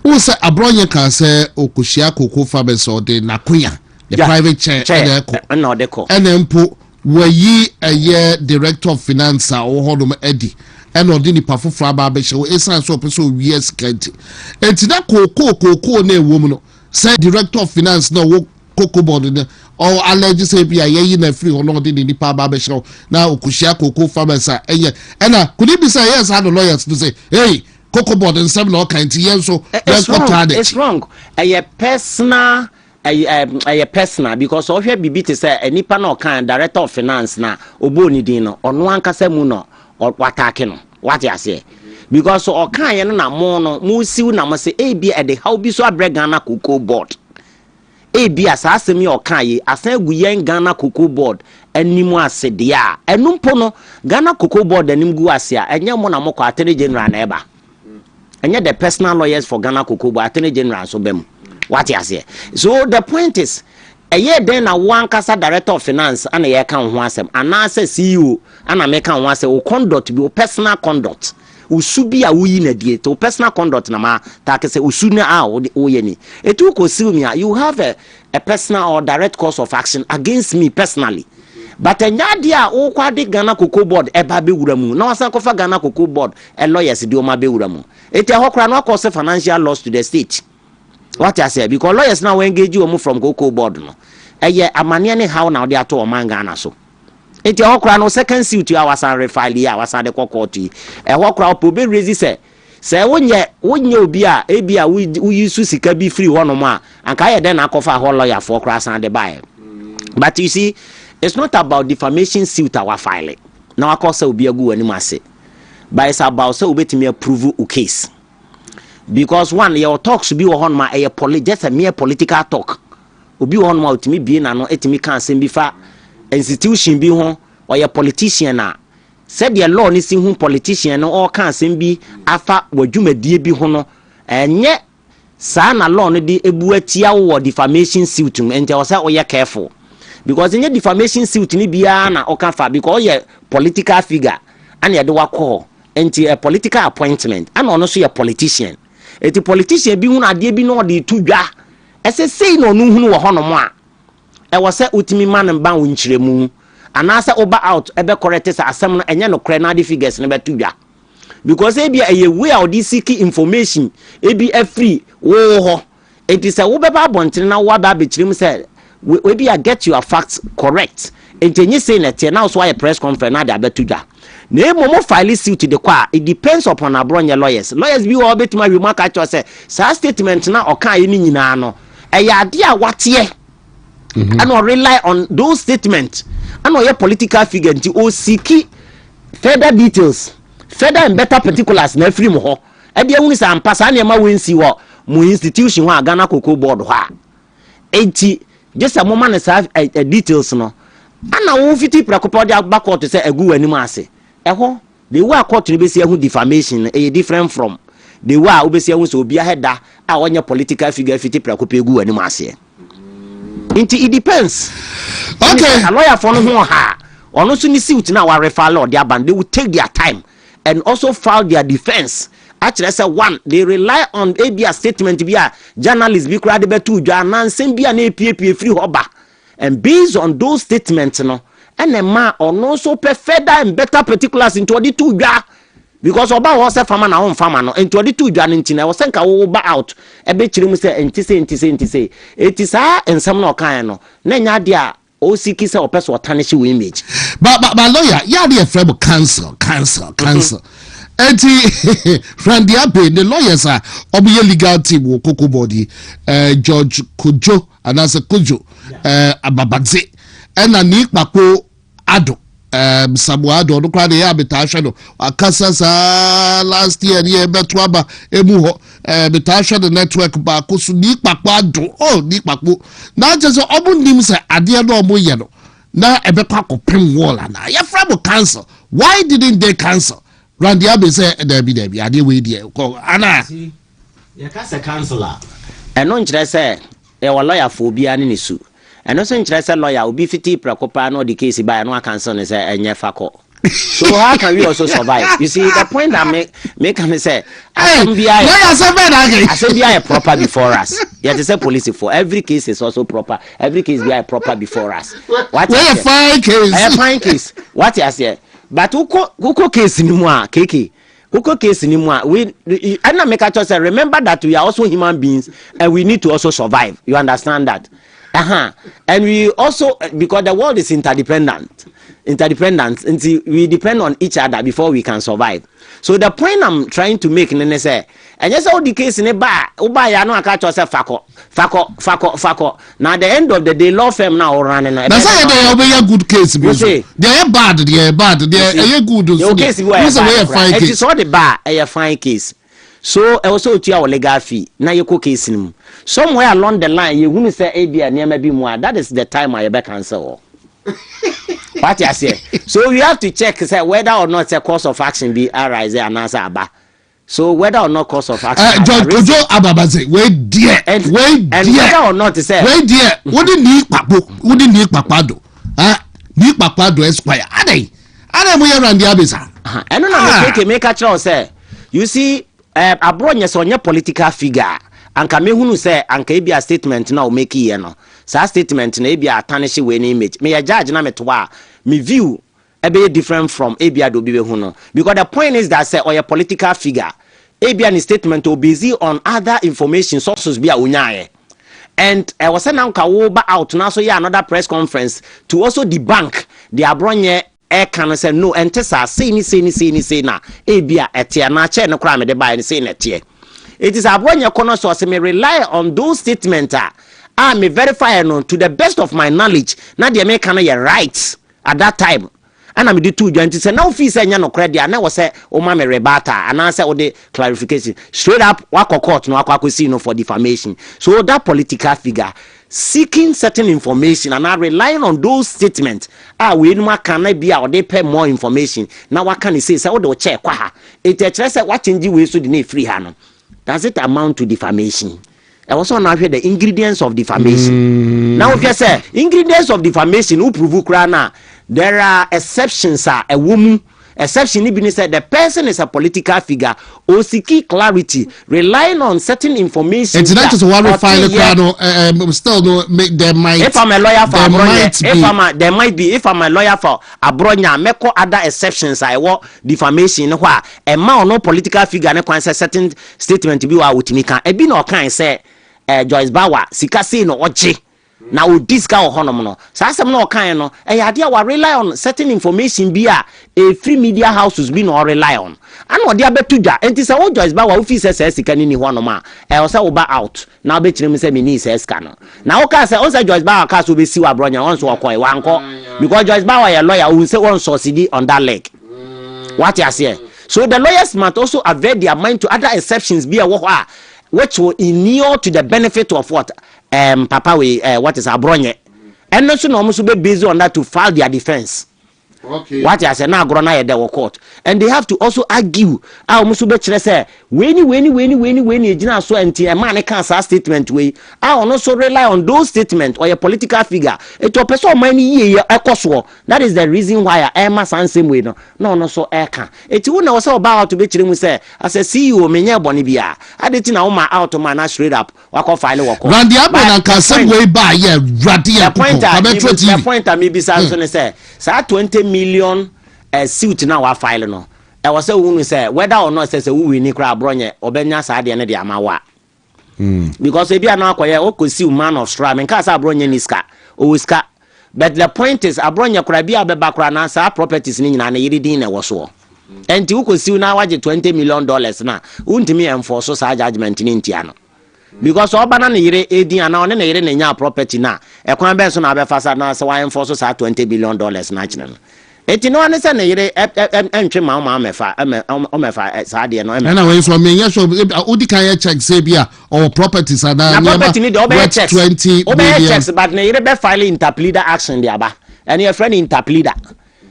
who say abronye can say okushia cocoa farmers or the nakuya the private chair no de ko enempo wayi a director of finance or hodom edi and or dini pafufra ba be show esan so person years kenti enti na cocoa na ewom no say director of finance no wo cocoa board no or allege say bia ye na free or no dini nipa ba be show na okushia cocoa farmers eye and could it be say yes had lawyers to say hey cocoa board and some no kind so it's wrong a personal a personal because of your bibi to say any panel kind director of finance na oboni din no ono ankasa mu no watake no what you say because so o kan ye na mo no mu siw na mo say bi e de how bi so abre Ghana Cocoa Board bi asase mi o kan ye asan gu yen Ghana Cocoa Board animu ase de a enumpo no Ghana Cocoa Board anim gu ase a enye mo na mo kwa attorney general na eba enye the personal lawyers for Ghana Cocoa Board attorney general so bem what you say so the point is then na one kasa director of finance and ye kan ho asem ana say CEO ana me kan ho asem o conduct bi o personal conduct usu bi a wuyi na die to personal conduct na ma ta ke say usu na a o ye ni etu ko silmia you have a personal or direct cause of action against me personally but enya dia o kwade Ghana Cocoa Board eba be wura mu na wasan kofa Ghana Cocoa Board lawyers di o ma be wura mu eti ahokra na cause financial loss to the state what I say because lawyers now engage you from Cocoa Board no eye amane ne how na dey ato o man Ghana so eti ahokra no second suit you awasan refile ya awasan de court yi ehokra po be raise say wonye obi a ebia we use sika bi free hono ma anka ye den akofa ho lawyer for kra san de buy but you see it's not about defamation suit our file now akosa obi agu ani ase but it's about say obetimi approve a case because one your talks be on ma just a mere political talk obi on ma utimi bi na no etimi kan sem bi fa institution bi ho or your politician na said the law ni si hu politician no all kan sem bi afa wadwumadie bi ho no enye saa na law no di ebu atia wo defamation suit ente o say o ye careful because enye defamation suit ni bia na o kan fa because ye political figure and ye de wakọ enti a political appointment and ono so ye politician eti politician bi hu na ade bi no de tudwa ese sei no nu hunu wo hono mo a e wo se utimi man mba wo nkyiremu anasa oba out ebe correct sa asem no enye no kre na de figures ne be tudwa because e bia eye way out this seek information e bi free wo ho eti se wo be ba bontere na wo ba be kirim se we bia get your facts correct entenye say na tie now so why press conference na de abetudwa na emo file suit de kwa it depends upon abronye lawyers bi wo betima we maka cho say sa statement na okan ye ni nyina no eya ade a watie and or rely on those statements and or your political figure nti o siki further details further and better particulars na free mo ho e bia hunu sa ampa sa na ma wensi wo mo institution ho Ghana Cocoa Board ho a enti just a moment na sa details no ana wo fiti prakopo de back court say agu wani mu ase eho the way court no be say ehu defamation e different from the way we be say ehu so obi aheda a onye political figure fiti prakopo agu wani mu ase it depends okay a lawyer for no ho ha ono so ni suit na wa refer law their band they will take their time and also file their defense actually say one they rely on ABA statement bia journalists bi kura de betu dwa nansem bia na epie free hoba and based on those statements no and ma ono so further and better particulars into the two dwa because oba wo se farmer na on farmer no into the two dwa ntina wo senka wo ba out e be kirim say ntise etisa ensam na okan no na nya de a o siki say opese o tarnish we image but lawyer ya dey afraid of cancel enti friend dia be the lawyers are obiye legal team wo Cocoa Board George Kojo anase Kojo ababadze ena ni Kwaku ado Samuado no kwa de ya betasha no akasa sa last year ni beto aba emu ho betasha the network ba ko so ni kpakpa do ni kpakpo na je so obunim se ade no omo ye no na ebekwa kopem wall na ya fra mo cancel. Why didn't they cancel? Randy Abe say Debbie ade we die ko ana ya kasa cancel eno nkyere say e wa lawyer for obi ani ne su eno so nkyere say lawyer obi fiti prekopa no the case by no cancel ne say enye fako. So how can we also survive? You see, the point that make me say, I say be a proper before us. Yeah, they say police for every case is also proper. Every case be a proper before us. What is a fine case? A fine case. What you say? But who case ni moi, Keke? Who case ni moi? We and I make a say. Remember that we are also human beings and we need to also survive. You understand that? And we also, because the world is interdependent, until we depend on each other before we can survive. So the point I'm trying to make, and say, and just all the case in a bar, ya no catch yourself, fako. Now at the end of the day, law firm now running. That's why they obey a good case. They are bad. They are good. Your case it is all the bar a fine case. So also to our legal fee. Now you cook case him. Somewhere along the line, you wouldn't say ABA near maybe more. That is the time I back answer. What you say? So you have to check say whether or not a course of action be arise and answer aba. So whether or not course of action. Jojo Ababaze, wait dear, and whether or not to say. Wait dear, wouldn't need papo, wouldn't need papado. Need papado esquire. Ade we around the abisa. And no make a choice say. You see. Abronya so onye political figure anka mehunu say anka e bia statement na o make here no sa statement na e bia tarnish we na image me ya judge na meto a me view e be different from e bia do be hu no because the point is that say or political figure e bia ni statement o busy on other information sources bia onyaye and I was saying anka wo ba out na so ya another press conference to also debunk the Abronya can say no and tesa say ni na ebia etia na che no kra me de buy say na tie it is Abronya kono so say me rely on those statements me verify no to the best of my knowledge na de me can ya right at that time and am the two joint say now fee say nya no credit na wo say o ma me rebata and answer o the clarification straight up wako court no akwa see no for defamation. So that political figure seeking certain information and are relying on those statements we no can be or they pay more information now what can you say o de check kwa ha it say what change we so the free ha no does it amount to defamation? I also now hear the ingredients of defamation. Now if you say ingredients of defamation who prove krana there are exceptions a woman exception even said the person is a political figure or seeking clarity relying on certain information. It's not just one file still no make there might if I'm a lawyer for Abronya if I'm a lawyer for Abronya meko other exceptions I want defamation wha a man no political figure ne kwan say certain statement bi wa wotimi kan e bi no kan say Joyce Bawa sika say no oje na o diska o honom no sa asem na o kan no ya de wa rely on certain information bi a free media houses bi no rely on and o de abetuja enti say o Joyce Bawa o fi say sika ni honom o say o ba out na be kire me say me ni say sika no na o ka say o say Joyce Bawa ka so be si wa Abronya on so okoi wa nko because Joyce Bawa ya lawyer who say one subsidy on that leg what you say. So the lawyers must also avail their mind to other exceptions be a which will inure to the benefit of what Papa we what is Abronya and also no must be busy on that to file their defense. Okay. What I say now grona the court and they have to also argue must be say when you so anti a man can say statement we also rely on those statements or a political figure it will person many year that is the reason why I am same way no so can it won't also about to be say as a CEO menye boni bia adeti na uma out man straight up wako file wako Randy Abronya can some way by yeah radia the point I may be say 20 million suit now wa file no I was say whether or not say we ni kra Abronya obenya sa de ne de amawa because e bia na akoye o kosi man of straw men ka sa Abronya ni ska o ska but the point is Abronya kra bia be bakra na sa properties ni nyina na yiri din na wo so enti u kosi na waje $20 million na untimi enforce sa judgment ni ntia no because obana na yire edin ana one na yire na nya property na ekwan ben so na be fasa na say why enforce sa $20 billion na chine no eti no ane se na yire entwe ma mefa saade no na we so me nya so odi kan check say bia or properties na property need obe checks 20 obe checks but na yire be file interpleader action dia ba and your friend interpleader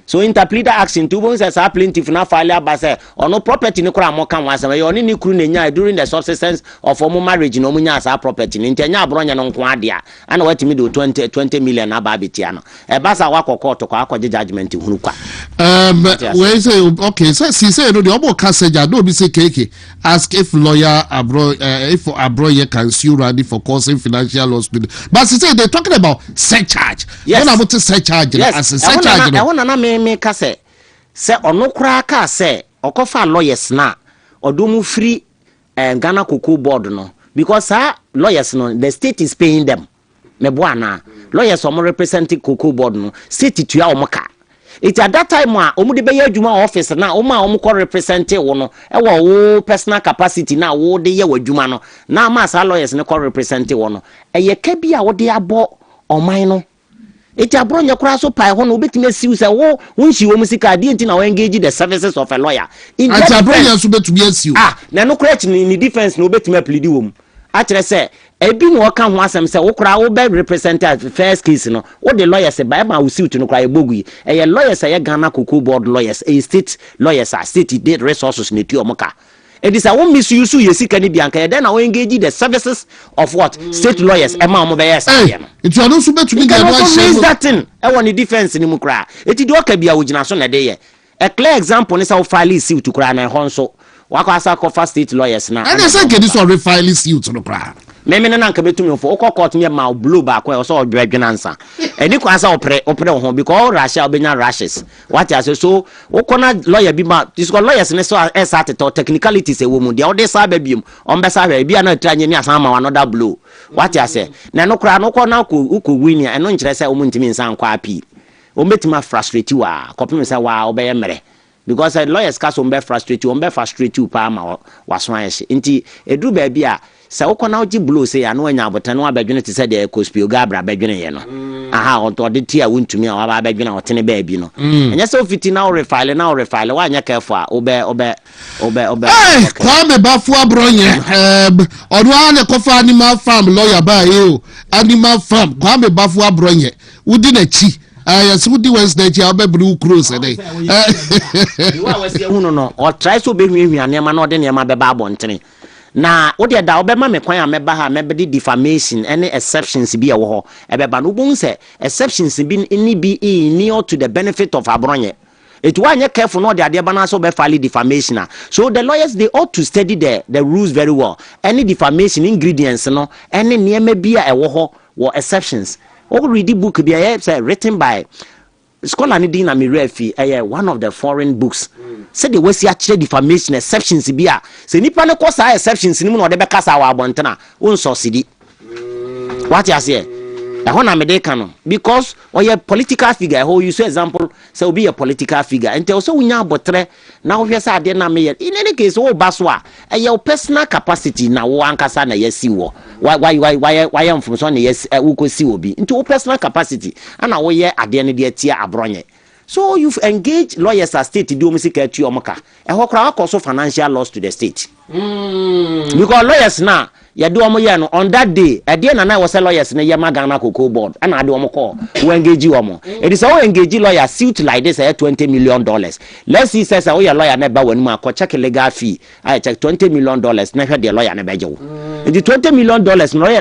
so interpleader action to bon say plaintiff na file aba say ono property ni kura mo kan wasem ye oni ni kuru na nya during the subsistence of omo marriage no munya sa property ni ntanya abronya no nko ade a ana watimi do 20 million na ba betia no e ba sa wakọ court kwa akọ judgment hunu kwa we say okay so see say no the obo kaseja no be say keke ask if lawyer if abroye can sue Randy for causing financial loss but see say they talking about surcharge when about surcharge as a surcharge no me ka se ono kura ka se okofa lawyers na odomu free Ghana Cocoa Board no because lawyers no the state is paying them me boana lawyers omo representing Cocoa Board no state tuya omo ka it at that time omo de be adwuma office na omo ko represent wo no e wo personal capacity na wo de ye wadwuma no na ma sa lawyers ne ko represent wo no ye ka bia wo de abo oman no eti abronya kura so pai ho no obetime siu se wo wonhyi wo musika de enti na wo engage the services of a lawyer in that abronya so betumi asiu na no correct ni defense no obetime plead wo mu a kire se ebi no ka ho asem se wo kura wo be representative first case no wo the lawyers ba ma wo siu to no kura ebogu e lawyers e Ghana Cocoa Board lawyers state lawyers state did resources ne tu omoka. It is a one misuse yesika ni bianka then I engage the services of what state lawyers e ma mo be yes it you also bet to me that thing e won the defense ni mu kra it do ka bia wo gina so na dey a clear example ni say wo file suit kra na ho nso wakasa ko for state lawyers na and say get this one file suit no kra me na nka betumi fo ko court me ma blow back e so odwenansa eni kwa sa opre ho because rash obenya rashes what I say so ukona lawyer bi ma this lawyers ne so start to technicalities e wo mu dia ode sa ba biom on be sa ba bia na tranye ni asan ma another blow what I say na no kra no ko na ko win ya eno nkire say o mu ntimi nsan kwa api o metima frustrate wa kopim say wa obeye mere because lawyers ka so be frustrate you pa ma waso ayeshi nti edu ba bia sa ukona oji blow say anu anya abotan wa badwene te say de kospio gabra badwene ye no aha onto de tia wontumi a wa badwene otene ba bi no enya so fiti na refile wa anya careful a obe kwa me bafu abronye odo ane kofa animal farm lawyer ba e animal farm kwa me bafu abronye wudi na chi yes wudi Wednesday chi obebru cruise dey you wa wase hu no o try so be hwiahwia ma no de ne ma be ba abontene na wode da obema me kwan ameba ha mebedi defamation any exceptions bi e wo ho ebeba no bon se exceptions bi ni bi near to the benefit of abronye it why you careful no the bana so be file defamation so the lawyers they ought to study the rules very well any defamation ingredients no any niema bi e wo ho wo exceptions or read the book be say written by scholar ni din na me refi one of the foreign books say the way see actually defamation exceptions bia say nipa ne kosa exceptions ni mu no de be kasa wa abontena won so sidi what you say e ho na me de kan no because oye political figure how you say example say obi a political figure and also wunya abotre na wo hwe say ade na me in any case wo baso a your personal capacity na wo ankasa na yesi wo why am from so na yes wo ko si obi into personal capacity ana wo ye ade ne de atia abronye. So you've engaged lawyers as state do musika tu omoka e ho kra cause financial loss to the state because lawyers na ya do omo ye no on that day e dey na was lawyers na ye Ghana Cocoa Board and ade omo call we engage omo it is how engage lawyer suit like this $20 million. Let's see says we lawyer na ba wanu ma check legal fee I check $20 million na hwe the lawyer na ba je wo the $20 million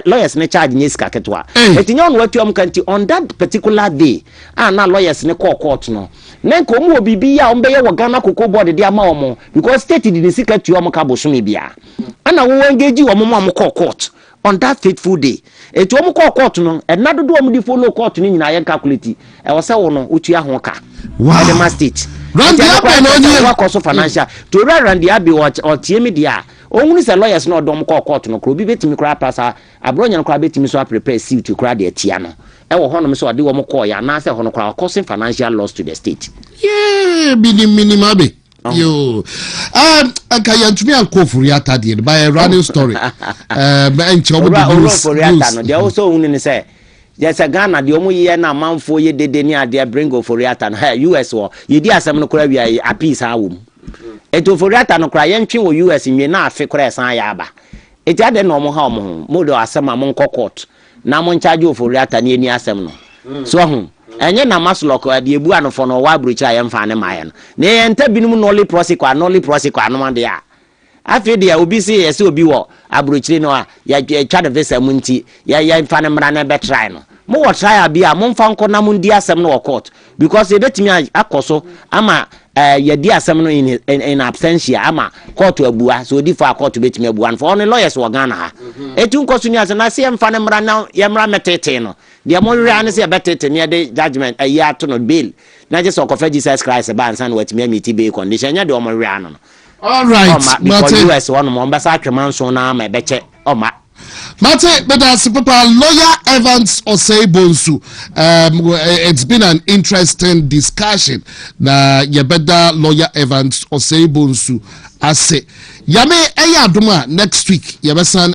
lawyers na charge ni sika ketwa etinyo on watu am kanti on that particular day na lawyers na call court no na ko mu obibi ya ombe ye wo Ghana Cocoa Board dey ama omo because state did sika tu omo ka boso me bia ana wo engage omo mo court on that fateful day etu omo court no na dodo omo di follow court ni nyina ye calculate e wo se wo no otua ho ka the state Randy Abbey no ni wa cost financial to Randy Abbey o tie me dia ohun se lawyers no dom court no kro bi betimi kra pasa abronya no kra betimi so prepare suit to kra de atia no e wo hono me so de wo mo call ya na se hono kra causing financial loss to the state minimum be yo Kyeremanteng ankofuri atade by a running story enche omo no they also won ni say yes a Ghana the omu ye na manfo ye dede ni ade bring oforiata no US wo ye di asem no kora wi a peace ha wo eto oforiata no kora ye ntwe wo US nwe na afe kora esan ya aba eti ade no mo ha mo mo do asem a mo nkọ court na mo nchaje oforiata ni eni asem no so ho enye na maslok ade ebu anofo no wa abrochi aye mfa ne maye no na ye nta binum nolly prosecute anu de a afi de obi si yesi obi wo abrochire no a ya twa de visa munti ya mfa ne mra na be try no mo wo try abia mo mfa nko na mo ndi asem no court because e betimi akoso ama ya di asem no in absentia ama court abua so di for court betimi abua for only lawyers wo Ghana ha etu nkoso ni ase na se mfa ne mra na ya mra metete no de mo wi ane se betete ne de judgment ayi to no bail na je so kofa Jesus Christ ba ansa na watimi amiti bail condition nya de o mo wi ano no. All right, Martin. US one mo mbasa Kyeremanteng na ma beche oma. Martin, but as Papa Lawyer Evans Osei-Bonsu, it's been an interesting discussion. Na yebeda Lawyer Evans Osei-Bonsu ase. Yame eya duma next week. Yabesan